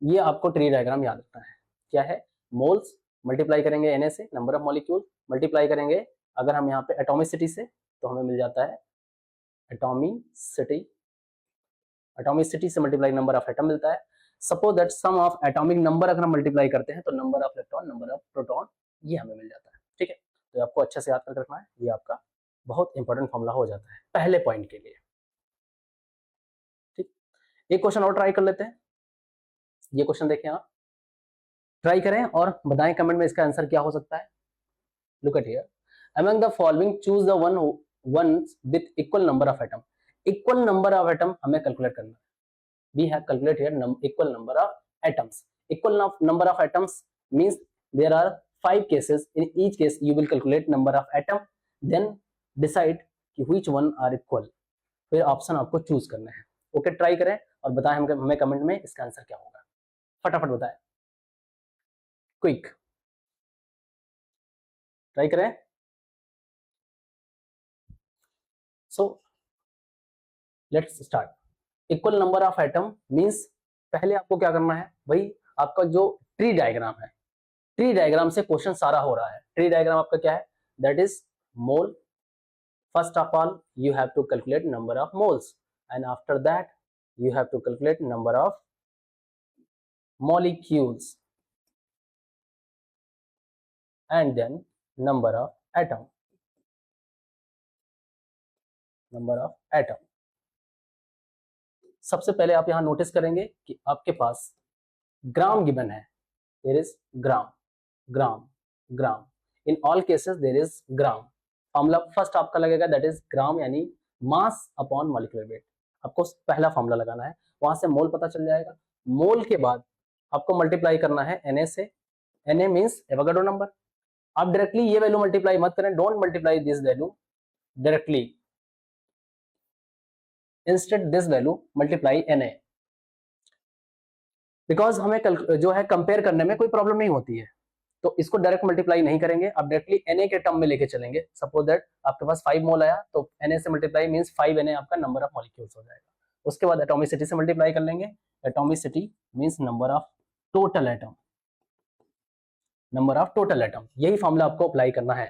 ये आपको ट्री डायग्राम याद रखना है। क्या है, मोल्स मल्टीप्लाई करेंगे Na से, नंबर ऑफ मॉलिक्यूल मल्टीप्लाई करेंगे अगर हम यहाँ पे एटॉमिसिटी से, तो हमें मिल जाता है एटॉमिसिटी, एटॉमिसिटी से मल्टीप्लाई नंबर ऑफ एटम मिलता है। Suppose that sum of atomic number अगर हम मल्टीप्लाई करते हैं तो number of electron, number of proton, ये हमें मिल जाता है, ठीक है। तो आपको अच्छे से याद करके रखना है, ये आपका बहुत इंपॉर्टेंट फॉर्मूला हो जाता है पहले पॉइंट के लिए। ठीक, एक क्वेश्चन और ट्राई कर लेते हैं। ये क्वेश्चन देखें आप, ट्राई करें और बताएं कमेंट में इसका आंसर क्या हो सकता है। Look at here, among the following choose the ones with equal number of atom। Equal number of atom हमें कैलकुलेट करना है। we have calculate here equal number of atoms। equal number of atoms means there are 5 cases, in each case you will calculate number of atom, then decide कि which one are equal, फिर option आपको choose करना है। Okay, try करें और बताएं हमें comment में इसका आंसर क्या होगा। फटाफट बताएं, क्विक ट्राई करें। So let's start. Equal number of atom means पहले आपको क्या करना है भाई, आपका जो ट्री डायग्राम है, ट्री डायग्राम से क्वेश्चन सारा हो रहा है। ट्री डायग्राम आपका क्या है, that is mole. First of all you have to calculate number of moles and after that you have to calculate number of molecules and then number of atom, number of atom। सबसे पहले आप यहां notice करेंगे कि आपके पास ग्राम given है, there is gram gram gram, in all cases there is gram. Formula first आपका लगेगा दैट इज ग्राम, यानी मास अपॉन मॉलिक्यूलर वेट। आपको पहला फॉर्मूला लगाना है, वहां से मोल पता चल जाएगा। मोल के बाद आपको मल्टीप्लाई करना है Na से। Na means Avogadro number. आप डायरेक्टली ये वैल्यू मल्टीप्लाई मत करें, don't multiply this value directly, instead this value multiply Na, because हमें जो है कंपेयर करने में कोई प्रॉब्लम नहीं होती है, तो इसको डायरेक्ट मल्टीप्लाई नहीं करेंगे, आप डायरेक्टली Na के टर्म में लेके चलेंगे। सपोज दैट आपके पास 5 मोल आया तो Na से मल्टीप्लाई मींस 5 Na आपका नंबर ऑफ मॉलिक्यूल्स हो जाएगा। उसके बाद एटॉमिसिटी से मल्टीप्लाई कर लेंगे। Atomicity means number of total atom, number of total atom. यही फॉर्मूला आपको अप्लाई करना है।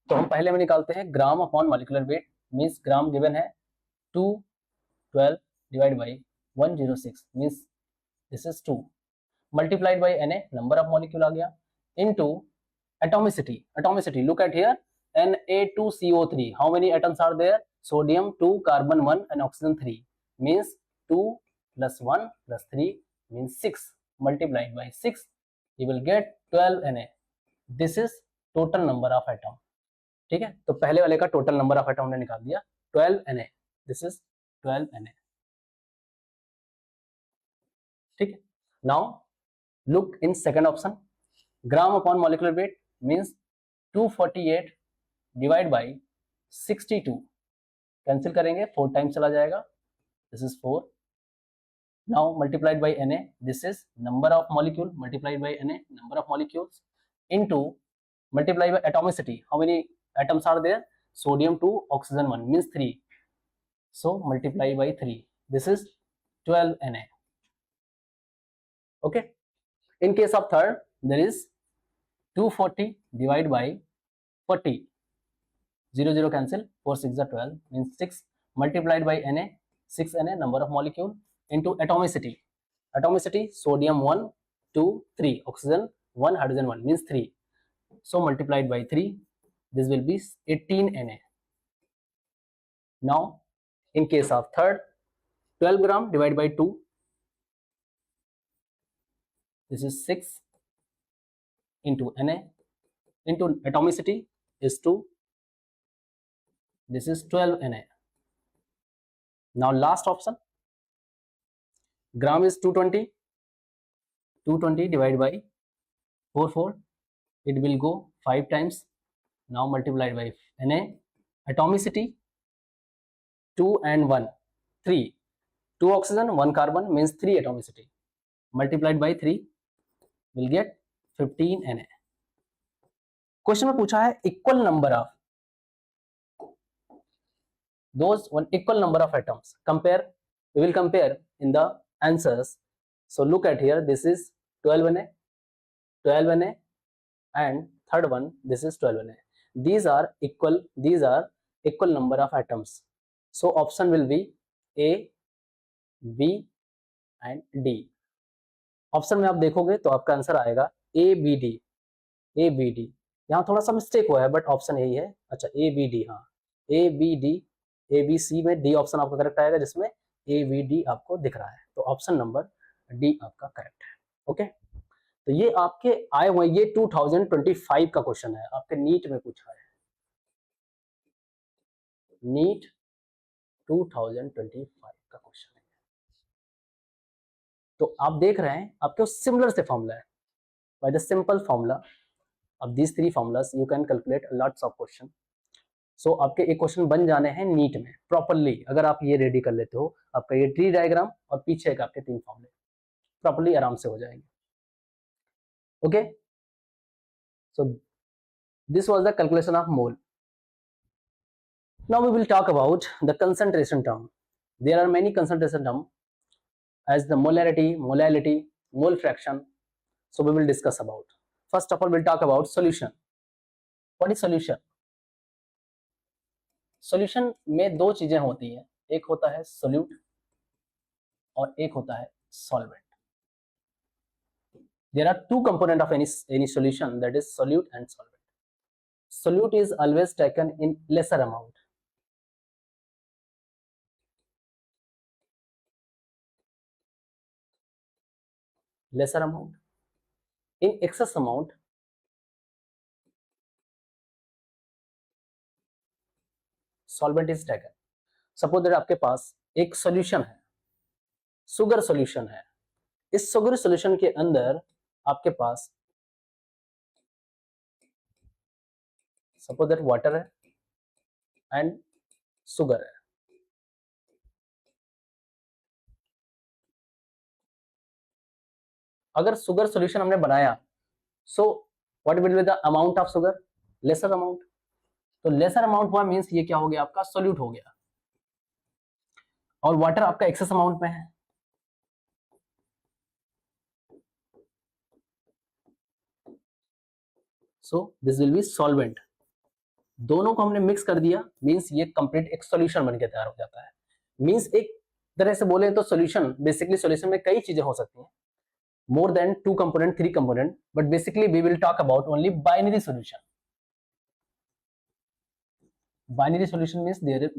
तो हम पहले में निकालते हैं gram upon molecular weight, means gram given है 212 divide by 106 means this is 2 multiplied by Na, number of molecule आ गया, into atomicity। atomicity, look at here, Na2CO3, how many atoms are there? Sodium 2, carbon 1 and oxygen 3 means 2 plus 1 plus 3 means 6 multiplied by 6 you will get 12 Na। this is total number of atom। ठीक है, तो पहले वाले का total number of atom हमने निकाल दिया 12 Na, this is 12 Na। ठीक है, now look in second option, gram upon molecular weight means 248 divide by 62, cancel करेंगे 4 टाइम्स चला जाएगा, this is 4। Now multiplied by Na, this is number of molecule multiplied by Na, number of molecules, into multiply by atomicity, how many atoms are there? Sodium 2, oxygen 1 means 3, so multiply by 3, this is 12 Na। Okay, in case of third there is 240 divide by 40, 0 0 cancel, 4 6 are 12 means 6 multiplied by Na, 6 Na number of molecule into atomicity। atomicity sodium 1 2 3, oxygen 1, hydrogen 1 means 3, so multiplied by 3 this will be 18 Na। now in case of third 12 gram divided by 2, this is 6 into Na into atomicity is 2, this is 12 Na। now last option, gram is 220, 220 divided by 44, it will go 5 times, now multiplied by Na, atomicity 2 and 1 3, 2 oxygen 1 carbon means 3 atomicity, multiplied by 3 will get 15 Na। Question में पूछा है equal number of those one equal number of atoms, compare, we will compare in the answers। so look at here, this is 12 Na, 12 Na and third one this is 12 Na, these are equal number of atoms, so option will be A, B and D। Option में आप देखोगे तो आपका answer आएगा ABD। ABD, यहाँ थोड़ा सा mistake हुआ है बट ऑप्शन यही है। अच्छा ABD, हाँ A B D, A B C में डी ऑप्शन आपका करेक्ट आएगा, जिसमें ए बी डी आपको दिख रहा है, तो ऑप्शन नंबर डी आपका करेक्ट है। ओके, तो ये आपके आए हुए, ये 2025 का क्वेश्चन है, आपके नीट में पूछा है, नीट 2025 का क्वेश्चन है। तो आप देख रहे हैं आपके सिमिलर से फॉर्मूला है, by the simple formula of these three formulas you can calculate lots of question. So आपके एक क्वेश्चन बन जाने हैं नीट में प्रॉपरली, अगर आप ये रेडी कर लेते हो, आपका ये ट्री डायग्राम और पीछे का आपके 3 फॉर्मूले प्रॉपरली आराम से हो जाएंगे। Okay, so this was the calculation of mole. Now we will talk about the concentration term. There are many concentration term as the molarity, molality, mole fraction. So we will discuss about. First of all, we'll talk about solution. What is solution? Solution में दो चीजें होती हैं, एक होता है solute और एक होता है solvent. There are two component of any solution, that is solute and solvent. Solute is always taken in lesser amount, lesser amount. In excess amount, solvent is taken. Suppose that आपके पास एक solution है, sugar solution है, इस sugar solution के अंदर आपके पास suppose that water है and sugar है। अगर सुगर सॉल्यूशन हमने बनाया, so what will be the amount of sugar? Lesser amount. तो लेसर अमाउंट हुआ मींस ये क्या हो गया आपका? सोल्यूट हो गया, और वाटर आपका एक्सेस अमाउंट में है, so this will be solvent. दोनों को हमने मिक्स कर दिया मींस ये कंप्लीट एक सॉल्यूशन बनके तैयार हो जाता है। मींस एक तरह से बोले तो सॉल्यूशन, बेसिकली सॉल्यूशन में कई चीजें हो सकती हैं, more than 2 component, 3 component, but basically we will talk about only binary solution. Binary solution means there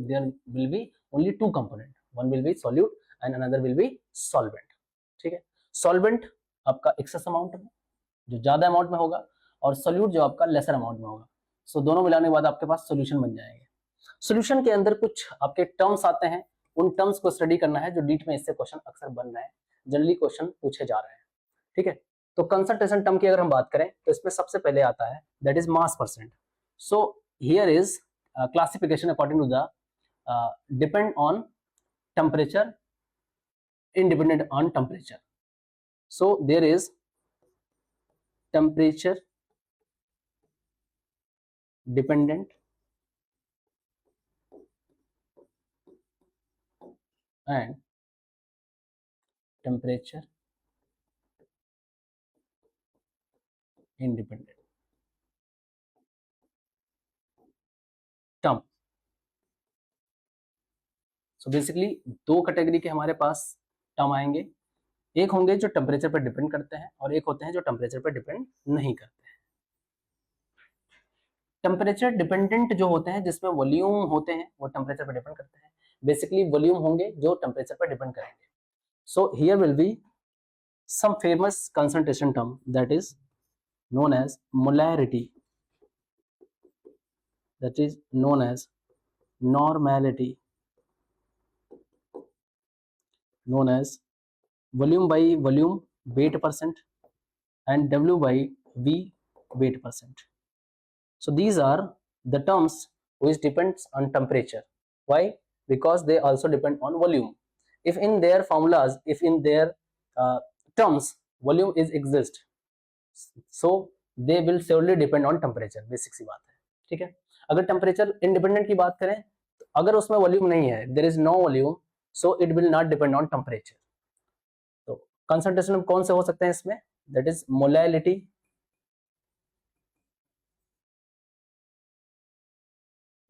will be only 2 component, one will be solute and another will be solvent. ठीक है, solvent आपका excess amount में, जो ज्यादा amount में होगा, और solute जो आपका lesser amount में होगा। सो दोनों मिलाने के बाद आपके पास solution बन जाएंगे। solution के अंदर कुछ आपके टर्म्स आते हैं, उन टर्म्स को स्टडी करना है, जो डीट में इससे क्वेश्चन अक्सर बन रहे हैं, जनरली क्वेश्चन पूछे जा रहे हैं। ठीक है, तो कंसंट्रेशन टर्म की अगर हम बात करें तो इसमें सबसे पहले आता है दैट इज mass percent. So here is classification according to the depend on temperature, independent on temperature. So there is temperature dependent and temperature independent term. So basically दो कैटेगरी के हमारे पास टर्म आएंगे, एक होंगे जो टेम्परेचर पर डिपेंड करते हैं और एक होते हैं जो टेम्परेचर पर डिपेंड नहीं करते हैं। टेम्परेचर डिपेंडेंट जो होते हैं, जिसमें वॉल्यूम होते हैं, वो टेम्परेचर पर डिपेंड करते हैं। बेसिकली वॉल्यूम होंगे जो टेम्परेचर पर डिपेंड करेंगे। So here will be some famous concentration term that is known as molarity, that is known as normality, known as volume by volume weight percent and W by V weight percent. So these are the terms which depends on temperature. Why? Because they also depend on volume. If in their formulas, if in their terms volume is exist, so they will surely depend on temperature. Basic सी बात है। ठीक है, अगर temperature independent की बात करें तो अगर उसमें वॉल्यूम नहीं है, there is no volume, so it will not depend on temperature. तो कंसंट्रेशन कौन से हो सकते हैं इसमें? That is molality,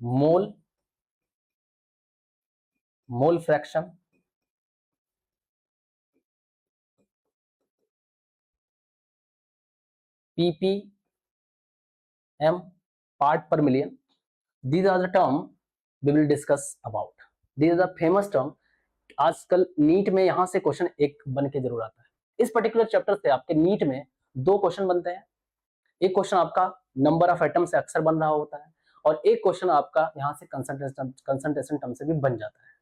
mole, mole fraction, ppm, part per million. These are the term we will discuss about this is the famous term. आजकल NEET में यहाँ से क्वेश्चन एक बन के जरूर आता है। इस पर्टिकुलर चैप्टर से आपके नीट में 2 क्वेश्चन बनते हैं। एक क्वेश्चन आपका नंबर ऑफ एटम से अक्सर बन रहा होता है और एक क्वेश्चन आपका यहाँ से कंसंट्रेशन टर्म से भी बन जाता है।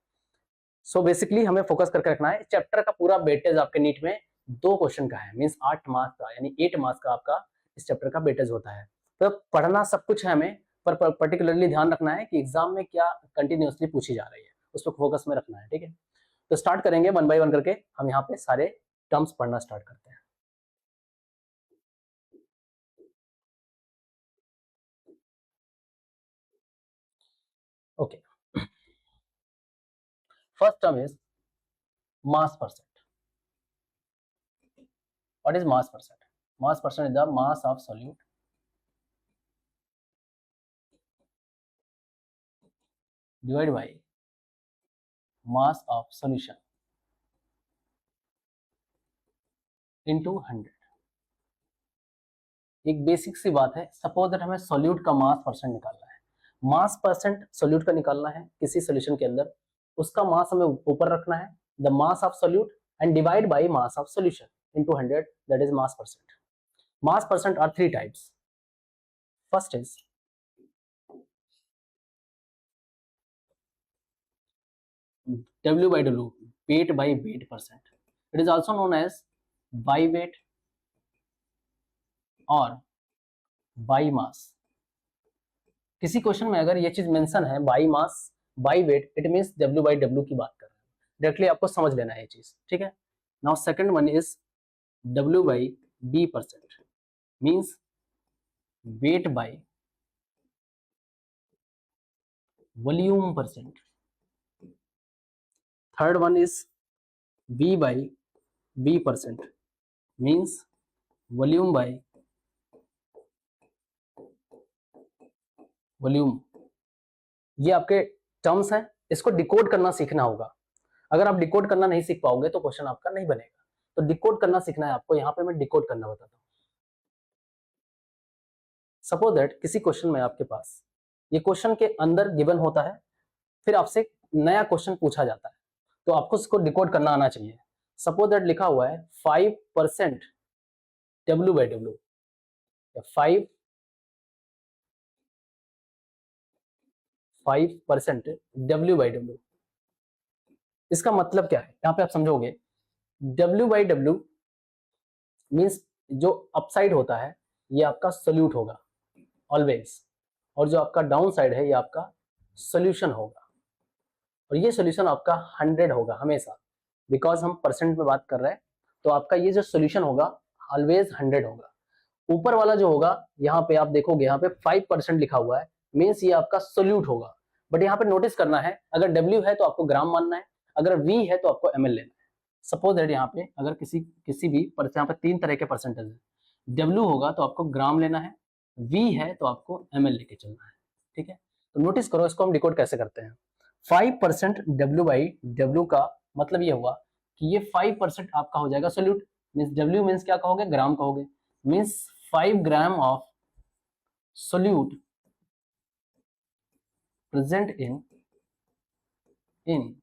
सो बेसिकली हमें फोकस करके रखना है। चैप्टर का पूरा वेटेज आपके नीट में 2 क्वेश्चन का है, मींस 8 मार्क्स का, यानी 8 मार्क्स का आपका इस चैप्टर का वेटेज होता है। तो पढ़ना सब कुछ है हमें, पर पर्टिकुलरली ध्यान रखना है कि एग्जाम में क्या कंटिन्यूअसली पूछी जा रही है, उस पर फोकस में रखना है। ठीक है, तो स्टार्ट करेंगे 1 बाय 1 करके। हम यहाँ पे सारे टर्म्स पढ़ना स्टार्ट करते हैं। Okay, first term is mass percent. What is mass percent? Mass percent is the mass of solute divided by mass of solution into 100. एक बेसिक सी बात है, सपोज दैट हमें सोल्यूट का मास परसेंट निकालना है। मास परसेंट सोल्यूट का निकालना है किसी सोल्यूशन के अंदर, उसका मास हमें ऊपर रखना है, the mass of solute, and divide by mass of solution into 100, that is mass percent. Mass percent are 3 types. First is W by W, weight by weight percent. It is also known as by weight or by mass. किसी question में अगर ये चीज mention है by mass by wait, it means W by W की बात कर रहे हैं। डायरेक्टली आपको समझ लेना है ये चीज। ठीक है, now second one is W by B percent, means weight by volume percent. Third one is V by B percent, means volume by volume. ये आपके टर्म्स हैं, इसको डिकोड करना सीखना होगा। अगर आप डिकोड करना नहीं सीख पाओगे तो क्वेश्चन आपका नहीं बनेगा। तो डिकोड करना सीखना है आपको। यहाँ पे मैं डिकोड करना बताता हूँ। सपोज दैट किसी क्वेश्चन में आपके पास ये क्वेश्चन के अंदर गिवन होता है, फिर आपसे नया क्वेश्चन पूछा जाता है, तो आपको इसको डिकोड करना आना चाहिए। सपोज दैट लिखा हुआ है 5% W by W, 5% W by W। इसका मतलब क्या है, यहाँ पे आप समझोगे। W by W मीन्स जो अपसाइड होता है ये आपका सोल्यूट होगा ऑलवेज, और जो आपका डाउन साइड है ये आपका सोल्यूशन होगा, और ये सोल्यूशन आपका 100 होगा हमेशा, बिकॉज हम परसेंट में बात कर रहे हैं। तो आपका ये जो सोल्यूशन होगा ऑलवेज 100 होगा। ऊपर वाला जो होगा, यहाँ पे आप देखोगे यहाँ पे 5% लिखा हुआ है, मीन्स ये आपका सोल्यूट होगा। बट यहाँ पे नोटिस करना है, अगर W है तो आपको ग्राम मानना है, अगर V है तो आपको ml लेना है। सपोज दैट यहाँ पे अगर किसी भी यहाँ पे 3 तरह के परसेंटेज है, W होगा तो आपको ग्राम लेना है, V है तो आपको ml लेके चलना है। ठीक है, तो नोटिस करो इसको हम डिकोड कैसे करते हैं। 5% W by W का मतलब ये हुआ कि ये 5% आपका हो जाएगा सोल्यूट, मीन्स W मीन्स क्या कहोगे, ग्राम कहोगे, means 5 gram of solute present in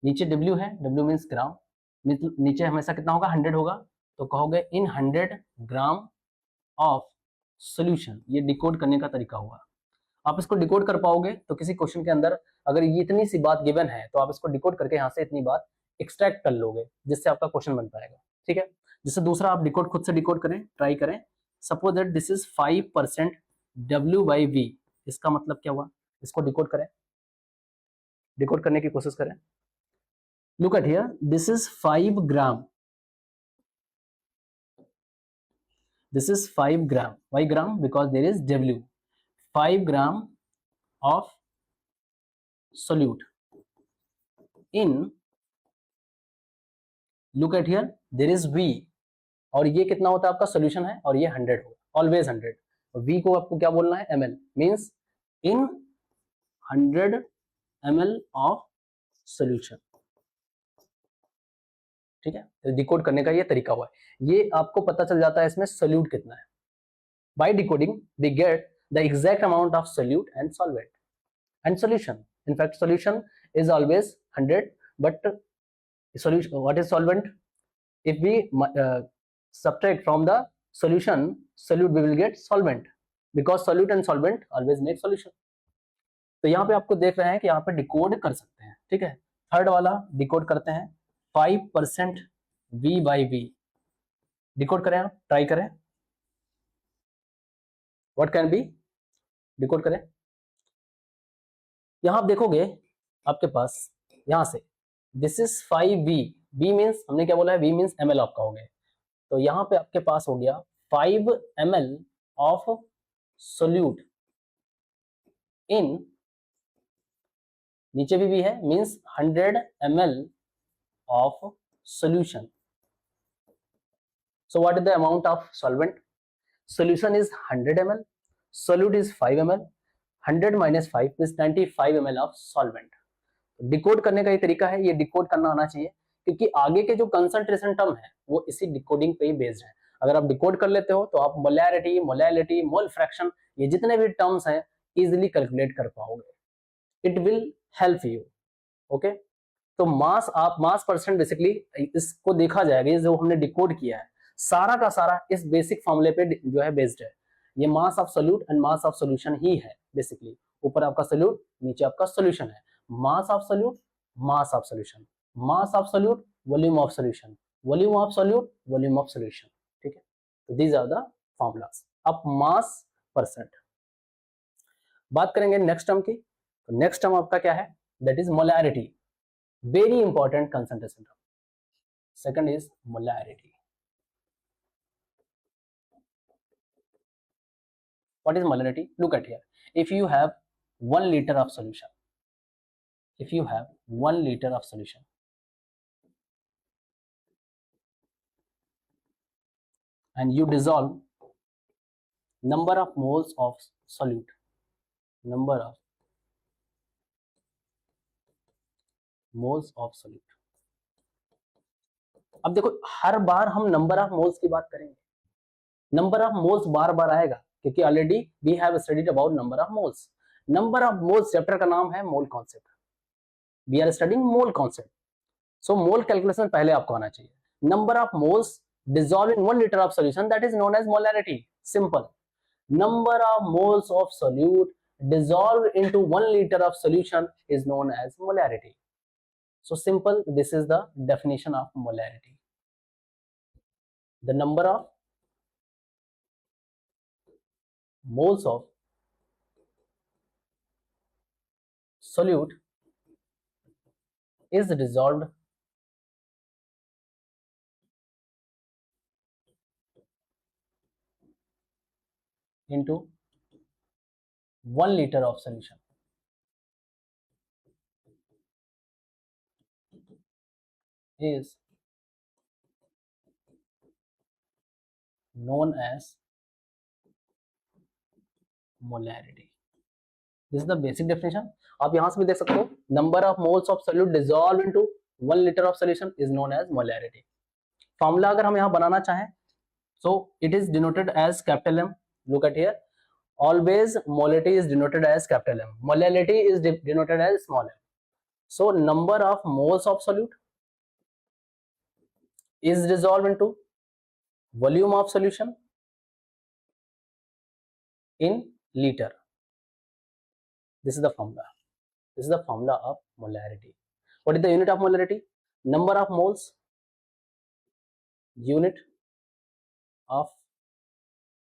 नीचे W है, W मीन्स ग्राम, नीचे हमेशा कितना होगा, 100 होगा, तो कहोगे इन 100 ग्राम ऑफ सॉल्यूशन। ये डिकोड करने का तरीका हुआ। आप इसको डिकोड कर पाओगे तो किसी क्वेश्चन के अंदर अगर ये इतनी सी बात गिवन है तो आप इसको डिकोड करके यहाँ से इतनी बात एक्सट्रैक्ट कर लोगे, जिससे आपका क्वेश्चन बन पाएगा। ठीक है, जिससे दूसरा आप डिकोड खुद से डिकोड करें, ट्राई करें। Suppose that this is 5% W by V, इसका मतलब क्या हुआ, इसको डिकोड करें, डिकोड करने की कोशिश करें। Look at here, this is 5 gram. This is 5 gram. Why gram? Because there is W. 5 gram of solute in, look at here, there is V, और ये कितना होता है आपका सोल्यूशन है, और ये 100 होगा, ऑलवेज 100। V को आपको क्या बोलना है, ml, means in 100 ml of solution. ठीक है, तो डिकोड करने का ये तरीका हुआ है। ये आपको पता चल जाता है इसमें सोल्यूट कितना है। By decoding we get the exact amount of solute and solvent. and solution. In fact, solution is always 100, but solution, what is solvent? If we subtract from the solution solute, we will get solvent, because solute and solvent always make solution. तो यहाँ पे आपको देख रहे हैं कि यहाँ पे डिकोड कर सकते हैं, ठीक है। थर्ड वाला डिकोड करते हैं, 5% V by V, डिकोड करें, आप ट्राई करें, व्हाट कैन बी, डिकोड करें। यहाँ आप देखोगे आपके पास यहाँ से this is 5V, V means हमने क्या बोला है, V मीन्स ml आपका हो गया, तो यहाँ पे आपके पास हो गया 5 ml ऑफ सोल्यूट इन, नीचे भी है, means 100 ml of solution. So what is the amount of solvent? Solution is 100 ml, solute is 5 ml, 100 minus 5 is 95 ml of solvent. Decode करने का ये तरीका है, ये डिकोड करना आना चाहिए, क्योंकि आगे के जो कंसंट्रेशन टर्म है वो इसी डिकोडिंग पे ही बेस्ड है। अगर आप डिकोड कर लेते हो तो आप मोलैरिटी, मोलैलिटी, मोल फ्रैक्शन, ये जितने भी टर्म्स हैं इजीली कैलकुलेट कर पाओगे। It will help you, okay. तो मास, आप मास परसेंट बेसिकली इसको देखा जाएगा, ये जो हमने डिकोड किया है सारा का सारा इस बेसिक फॉर्मूले पे जो है बेस्ड है। ये mass of solute and mass of solution ही है बेसिकली, ऊपर आपका सोल्यूट, नीचे आपका सॉल्यूशन है। Mass of solute, mass of solution, mass of solute, volume of solution, volume of solute, volume of solution, ठीक है। तो these are the formulas of mass percent. बात करेंगे नेक्स्ट टर्म की, तो नेक्स्ट टर्म आपका क्या है, that is molarity, very important concentration term. Second is molarity. What is molarity? Look at here. If you have 1 liter of solution, if you have 1 liter of solution, and you dissolve number of moles of solute, number of moles of solute. अब देखो हर बार हम number of moles की बात करेंगे, number of moles बार बार आएगा, क्योंकि already we have studied about number of moles. Number of moles chapter का नाम है mole concept, we are studying mole concept. So mole calculation पहले आपको आना चाहिए। Number of moles dissolved in 1 liter of solution, that is known as molarity. Simple. Number of moles of solute dissolved into 1 liter of solution is known as molarity. So simple, this is the definition of molarity. The number of moles of solute is dissolved into 1 liter of solution is known as molarity. This is the basic definition. आप यहां से भी देख सकते हो, number of moles of solute dissolved into 1 liter of solution is known as molarity. Formula अगर हम यहाँ बनाना चाहें, so it is denoted as capital M. Look at here. Always molarity is denoted as capital M. Molality is denoted as small m. So number of moles of solute is dissolved into volume of solution in liter. This is the formula. This is the formula of molarity. What is the unit of molarity? Number of moles, unit of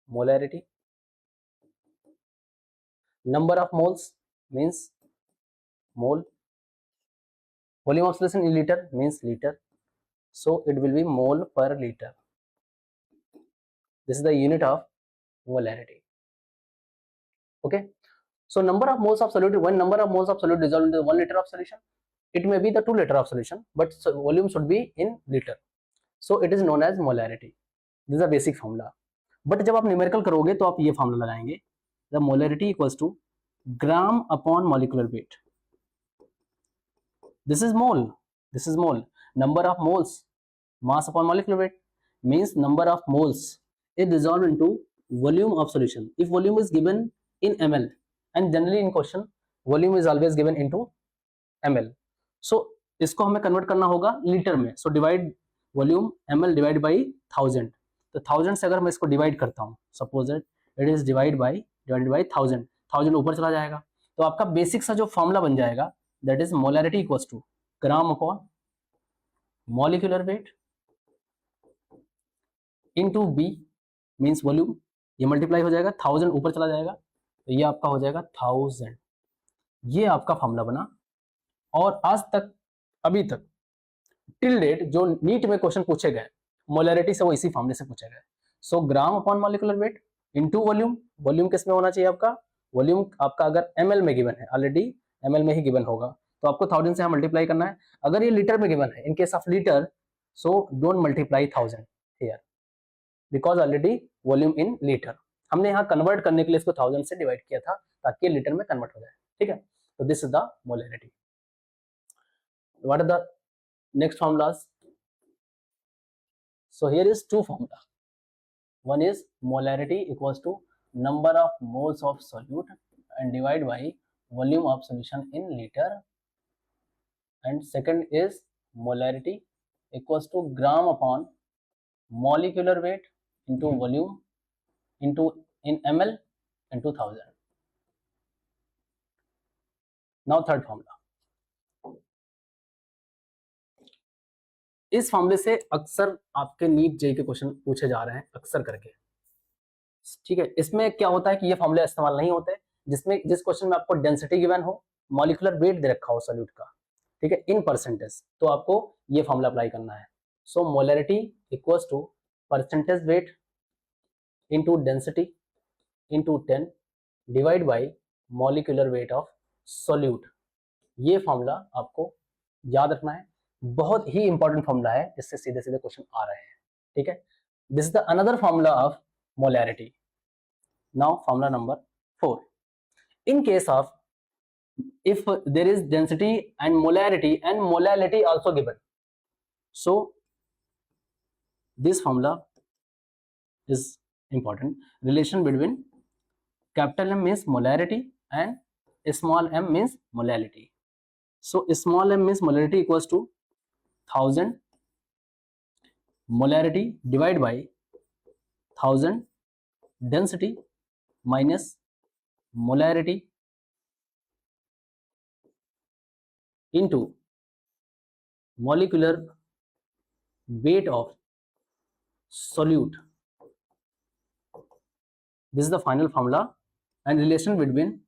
molarity. Number of moles means mole. Volume of solution in liter means liter. So it will be mole per liter. This is the unit of molarity. Okay. So number of moles of solute, when number of moles of solute dissolved into 1 liter of solution, it may be the 2 liter of solution, but volume should be in liter. So it is known as molarity. This is a basic formula. But जब आप numerical करोगे तो आप ये formula लगाएंगे, the molarity equals to gram upon molecular weight. This is mole. This is mole. Number of moles, mass upon molecular weight, means number of moles is dissolved into volume of solution. If volume is given in ml, and generally in question volume is always given into ml. सो इसको हमें convert करना होगा litre में. So divide volume ml divide by 1000. तो 1000 से अगर मैं इसको डिवाइड करता हूँ, suppose it is divide by 1000, 1000 ऊपर चला जाएगा. तो आपका बेसिक सा जो फॉर्मूला बन जाएगा that is molarity equals to gram upon molecular weight into B means volume. ये मल्टीप्लाई हो जाएगा, 1000 ऊपर चला जाएगा तो ये आपका हो जाएगा 1000. ये आपका फॉर्मूला बना. और आज तक, अभी तक टिल डेट जो नीट में क्वेश्चन पूछे गए मोलैरिटी से, वो इसी फॉर्मूले से पूछे गए. So gram upon molecular weight into volume. Volume किस में होना चाहिए आपका? वॉल्यूम आपका अगर ml में गिवन है, ऑलरेडी ml में ही गिवन होगा तो आपको 1000 से मल्टीप्लाई करना है. अगर ये लीटर में गिवन है, इन case of litre, so don't multiply 1000 here because already volume in litre. हमने यहाँ कन्वर्ट करने के लिए इसको 1000 से डिवाइड किया था ताकि ये लीटर में कन्वर्ट हो जाए. ठीक है, तो this is the molarity. What are the next formulas? So here is two formula. One is molarity equals to number of moles of solute and divide by volume of solution in liter, and second is molarity equals to gram upon molecular weight into volume into in ml into 1000. Now third formula. इस फॉर्मूले से अक्सर आपके NEET JEE के question पूछे जा रहे हैं अक्सर करके. ठीक है, इसमें क्या होता है कि ये फॉर्मूले इस्तेमाल नहीं होते जिस क्वेश्चन में आपको डेंसिटी गिवन हो, मॉलिक्यूलर वेट दे रखा हो सॉल्यूट का, ठीक है, इन परसेंटेज, तो आपको ये फॉर्मूला अप्लाई करना है. So molarity equals to percentage weight into density into 10 divide by molecular weight of solute. ये फॉर्मूला आपको याद रखना है. बहुत ही इंपॉर्टेंट फॉर्मूला है, इससे सीधे सीधे क्वेश्चन आ रहे हैं. ठीक है, this is the another formula of molarity. Now formula number 4. In case of if there is density and molality also given, so this formula is important. Relation between capital M means molarity and small m means molality. So small m means molarity equals to 1000 molarity divided by 1000 density minus molarity into molecular weight of solute. This is the final formula and relation between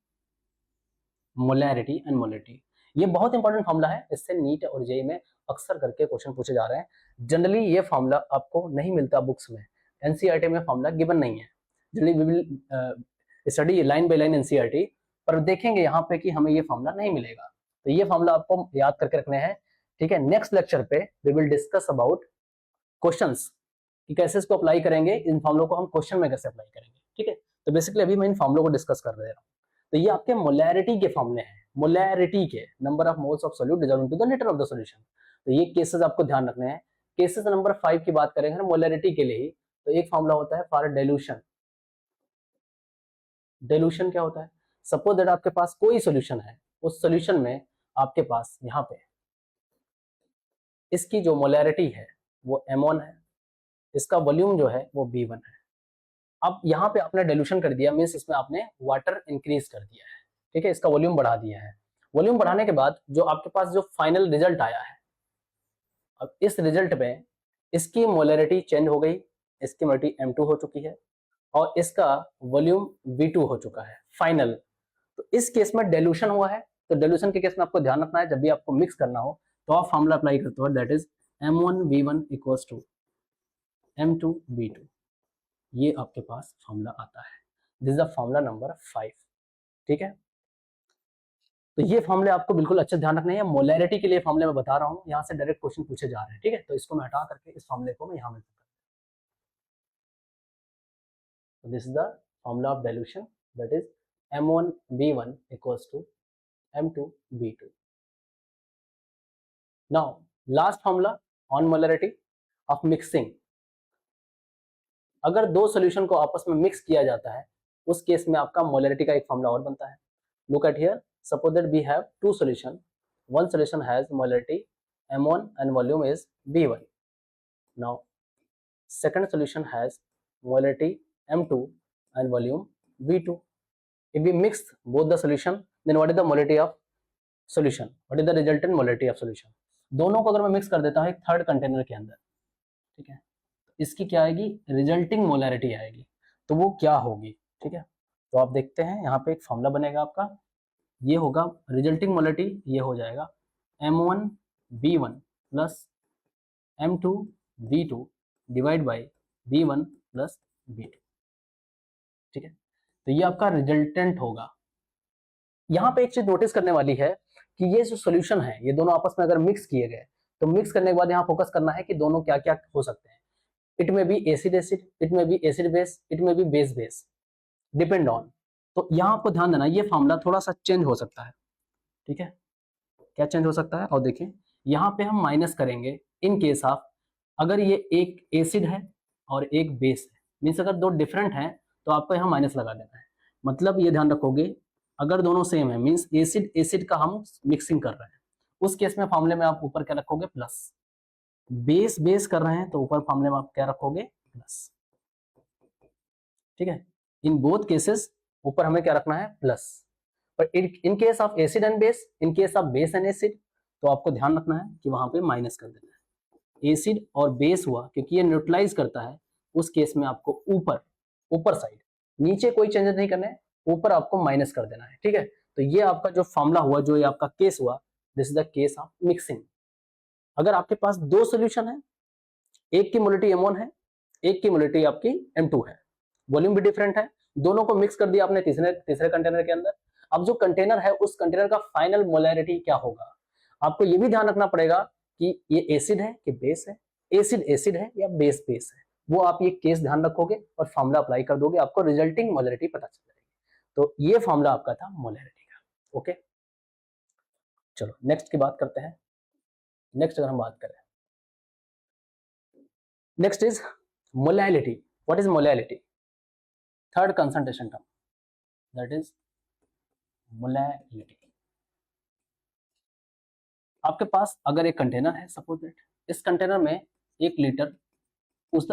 molarity and molality. ये बहुत important formula है, इससे NEET और JEE में अक्सर करके question पूछे जा रहे हैं. जनरली ये फॉर्मूला आपको नहीं मिलता बुक्स में, एनसीईआरटी में फॉर्मूला गिवन नहीं है. Generally we will study line by line NCERT, पर देखेंगे यहाँ पे कि हमें ये फॉर्मूला नहीं मिलेगा. तो ये फॉर्मूला आपको याद करके रखने हैं. ठीक है, नेक्स्ट लेक्चर पे we will discuss about questions कि कैसे इसको अप्लाई करेंगे, इन फॉर्मूलों को हम क्वेश्चन में कैसे अप्लाई करेंगे. ठीक है, तो बेसिकली अभी मैं इन फॉर्मूलों को डिस्कस कर रहा हूँ. तो ये आपके मोलैरिटी के फॉर्मूले हैं, मोलैरिटी के number of moles of solute dissolved into the litre of the solution. तो ये केसेस आपको ध्यान रखने हैं. केसेस नंबर 5 की बात करेंगे मोलैरिटी के लिए ही, तो एक फॉर्मूला होता है फॉर डाइल्यूशन. डाइल्यूशन क्या होता है? सपोज दैट आपके पास कोई सॉल्यूशन है, उस सॉल्यूशन में आपके पास यहाँ पे इसकी जो मोलैरिटी है वो M1 है, इसका वॉल्यूम जो है वो B1 है. अब यहाँ पे आपने डाइल्यूशन कर दिया, मींस इसमें आपने वाटर इंक्रीज कर दिया है. ठीक है, इसका वॉल्यूम बढ़ा दिया है. वॉल्यूम बढ़ाने के बाद जो आपके पास जो फाइनल रिजल्ट आया है, अब इस रिजल्ट में इसकी मोलैरिटी चेंज हो गई, इसकी मोलैरिटी M2 हो चुकी है और इसका वॉल्यूम V2 हो चुका है फाइनल. तो इस केस में डाइल्यूशन हुआ है. तो डाइल्यूशन के केस में आपको ध्यान रखना है, जब भी आपको मिक्स करना हो तो आप फॉर्मूला अप्लाई करते हो, that is M1V1 equals to M2V2. ये आपके पास फॉर्मूला आता है. This is the formula number 5. ठीक है, तो ये फॉर्मूले आपको बिल्कुल अच्छे ध्यान रखने हैं. मोलैरिटी के लिए फॉर्मूले मैं बता रहा हूँ, यहाँ से डायरेक्ट क्वेश्चन पूछे जा रहे हैं. ठीक है, तो इसको मैं हटा करके इस फॉर्मूले को मैं यहाँ में. This is the formula of dilution, that is M1V1 equals to M2V2. Now, last formula on molarity of mixing. अगर दो सॉल्यूशन को आपस में मिक्स किया जाता है, उस केस में आपका मोलैरिटी का एक फॉर्मूला और बनता है. Look at here, suppose that we have two solution. One solution has molarity m1 and volume is b1. Now second solution has molarity m2 and volume v2. If we mix both the solution, then what is the molarity of solution? What is the resultant molarity of solution? दोनों को अगर मैं mix कर देता हूँ एक third container के अंदर, ठीक है, इसकी क्या आएगी? रिजल्टिंग मोलैरिटी आएगी. तो वो क्या होगी? ठीक है, तो आप देखते हैं यहाँ पे एक फॉर्मूला बनेगा आपका. ये होगा रिजल्टिंग मोलैरिटी, ये हो जाएगा m1 b1 plus m2 v2 divide by b1 plus b2. ठीक है, तो ये आपका रिजल्टेंट होगा. यहाँ पे एक चीज नोटिस करने वाली है कि ये जो सोल्यूशन है ये दोनों आपस में अगर मिक्स किए गए, तो मिक्स करने के बाद यहाँ फोकस करना है कि दोनों क्या क्या हो सकते हैं. It may be acid acid, it may be acid base, it may be base base, depend on. तो यहाँ आपको ध्यान देना ये फॉर्मूला थोड़ा सा चेंज हो सकता है. ठीक है, क्या चेंज हो सकता है? और देखिए यहाँ पे हम माइनस करेंगे इन केस ऑफ अगर ये एक एसिड है और एक बेस है, मीन्स अगर दो डिफरेंट हैं तो आपको यहाँ माइनस लगा देना है. मतलब ये ध्यान रखोगे अगर दोनों सेम है मीन्स एसिड एसिड का हम मिक्सिंग कर रहे हैं, उस केस में फॉर्मूले में आप ऊपर क्या रखोगे? प्लस. बेस बेस कर रहे हैं तो ऊपर फॉर्मूले में आप क्या रखोगे? प्लस. ठीक है, इन बोथ केसेस ऊपर हमें क्या रखना है? प्लस. पर इन case of acid and base, in case of base and acid, तो आपको ध्यान रखना है कि वहां पे माइनस कर देना है. एसिड और बेस हुआ क्योंकि ये न्यूट्रलाइज करता है, उस केस में आपको ऊपर साइड, नीचे कोई चेंजेस नहीं करना है, ऊपर आपको माइनस कर देना है. ठीक है, तो ये आपका जो फॉर्मूला हुआ, जो ये आपका केस हुआ, this is the case of mixing. अगर आपके पास दो सोल्यूशन है, एक की मोलैरिटी m1 है, एक की मोलैरिटी आपकी m2 है, वॉल्यूम भी डिफरेंट है, दोनों को मिक्स कर दिया आपने तीसरे कंटेनर के अंदर. अब जो कंटेनर है उस कंटेनर का फाइनल मोलैरिटी क्या होगा? आपको ये भी ध्यान रखना पड़ेगा कि ये एसिड है कि बेस है, एसिड एसिड है या बेस बेस है. वो आप ये केस ध्यान रखोगे और फॉर्मूला अप्लाई कर दोगे, आपको रिजल्टिंग मोलैरिटी पता चल जाएगी. तो ये फॉर्मूला आपका था मोलैरिटी का. ओके, चलो नेक्स्ट की बात करते हैं. नेक्स्ट अगर हम बात करें, next is molality. What is molality? Third concentration term, that is molality. आपके पास अगर एक कंटेनर है, सपोज दैट इस कंटेनर में 1 लीटर, उस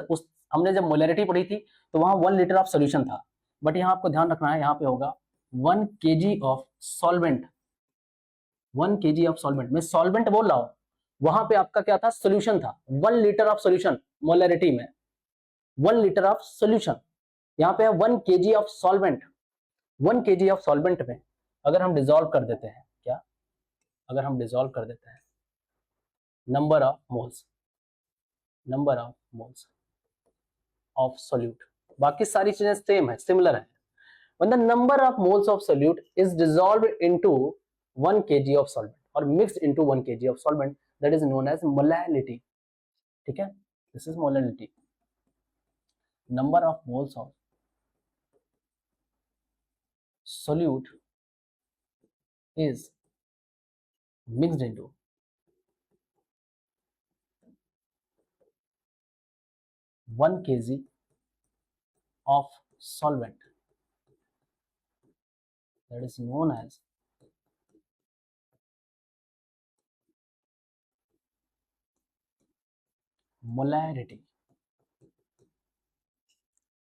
हमने जब मोलैरिटी पढ़ी थी तो वहां 1 लीटर ऑफ सोल्यूशन था, बट यहाँ आपको ध्यान रखना है यहाँ पे होगा 1 kg of solvent. 1 kg of solvent, मैं सॉल्वेंट बोल रहा हूं, वहां पे आपका क्या था? सोल्यूशन था. 1 लीटर ऑफ सोल्यूशन मोलैरिटी में, 1 लीटर ऑफ सोल्यूशन. यहाँ पे है 1 kg of solvent. 1 kg of solvent में अगर हम डिजोल्व कर देते हैं, क्या अगर हम डिजोल्व कर देते हैं number of moles of solute, बाकी सारी चीजें सेम है, सिमिलर है. When the number of moles of solute is dissolved into 1 kg of solvent or mixed into 1 kg of solvent, that is known as molality. ठीक है, this is molality. Number of moles of solute is mixed into 1 kg of solvent, that is known as molarity.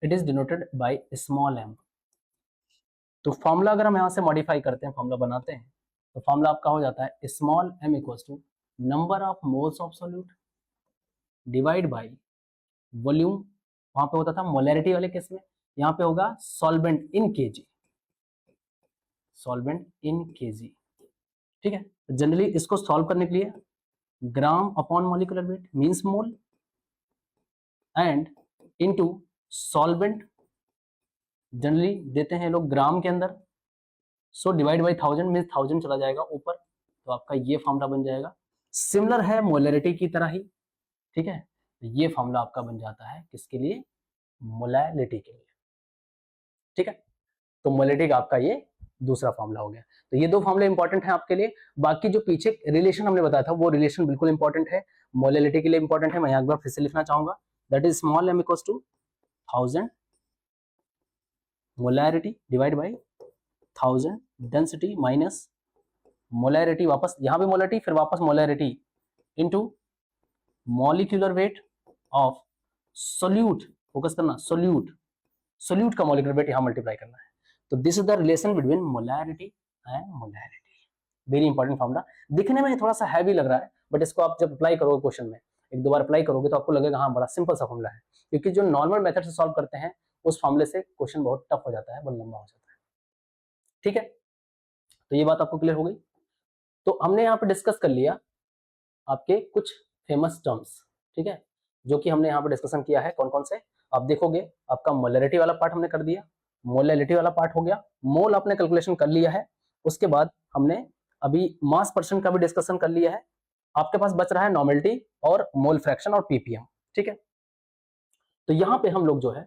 It is denoted by small m. तो formula अगर हम यहाँ से modify करते हैं, formula बनाते हैं, तो फॉर्मूला आपका हो जाता है small m equals to number of moles of solute divide by volume. वहां पे होता था मोलैरिटी वाले केस में, यहाँ पे होगा solvent in KG, solvent in KG. ठीक है, जनरली इसको सॉल्व करने के लिए ग्राम upon molecular weight means mole and into solvent, generally देते हैं लोग ग्राम के अंदर, सो डिवाइड बाई 1000 मींस 1000 चला जाएगा ऊपर, तो आपका ये फॉर्मूला बन जाएगा. सिमिलर है मोलैरिटी की तरह ही. ठीक है, ये फॉर्मूला आपका बन जाता है किसके लिए? मोलैलिटी के लिए. ठीक है, तो मोलैलिटी का आपका ये दूसरा फॉर्मूला हो गया. तो ये दो फॉर्मूले इंपॉर्टेंट है आपके लिए. बाकी जो पीछे रिलेशन हमने बताया था वो रिलेशन बिल्कुल इंपॉर्टेंट है, मोलैलिटी के लिए इंपॉर्टेंट है. मैं यहाँ एक बार फिर से लिखना चाहूंगा, that is small m equals to 1000 molarity divide by 1000 density minus molarity, वापस यहाँ भी मोलैरिटी, फिर वापस molarity into molecular weight of solute, focus करना, सोल्यूट का मॉलिक्यूलर वेट यहाँ मल्टीप्लाई करना है। तो this is the relation between molarity and molarity. Very important formula, दिखने में थोड़ा सा हैवी लग रहा है, बट इसको आप जब अप्लाई करोगे क्वेश्चन में, एक दो बार अप्लाई करोगे तो आपको लगेगा हाँ बड़ा सिंपल सा फॉर्मूला है, क्योंकि जो नॉर्मल मेथड से सॉल्व करते हैं उस फॉर्मूले से क्वेश्चन बहुत टफ हो जाता है, बहुत लंबा हो जाता है। ठीक है, तो ये बात आपको क्लियर हो गई। तो हमने यहाँ पे डिस्कस कर लिया आपके कुछ फेमस टर्म्स, ठीक है, जो कि हमने यहाँ पे डिस्कशन किया है। कौन कौन से आप देखोगे, आपका मोलैरिटी वाला पार्ट हमने कर दिया, मोलैरिटी वाला पार्ट हो गया, मोल आपने कैलकुलेशन कर लिया है, उसके बाद हमने अभी मास परसेंट का भी डिस्कशन कर लिया है। आपके पास बच रहा है नॉर्मेलिटी और मोल फ्रैक्शन और पीपीएम। ठीक है, तो यहाँ पे हम लोग जो है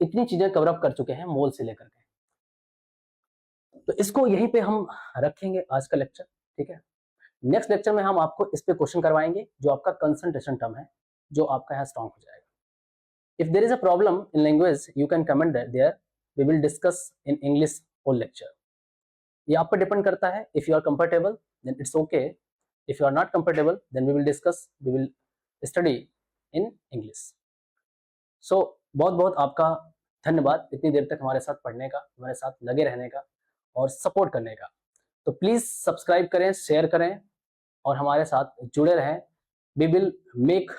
इतनी चीजें कवर अप कर चुके हैं मोल से लेकर के, तो इसको यहीं पे हम रखेंगे आज का लेक्चर। ठीक है, नेक्स्ट लेक्चर में हम आपको इस पे क्वेश्चन करवाएंगे जो आपका कंसंट्रेशन टर्म है, जो आपका यहाँ स्ट्रॉन्ग हो जाएगा। If there is a problem in language you can comment there, we will discuss in English whole lecture. ये आप पे डिपेंड करता है, if you are comfortable then it's okay, if you are not comfortable then we will study in English. So बहुत बहुत आपका धन्यवाद इतनी देर तक हमारे साथ पढ़ने का, हमारे साथ लगे रहने का और सपोर्ट करने का। तो प्लीज सब्सक्राइब करें, शेयर करें और हमारे साथ जुड़े रहें। We will make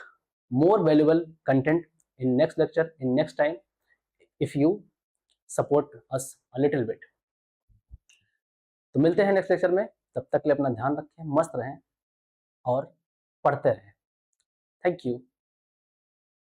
more valuable content in next lecture, in next time, if you support us a little bit. तो मिलते हैं नेक्स्ट लेक्चर में, तब तक के लिए अपना ध्यान रखें, मस्त रहें और पढ़ते रहें। Thank you.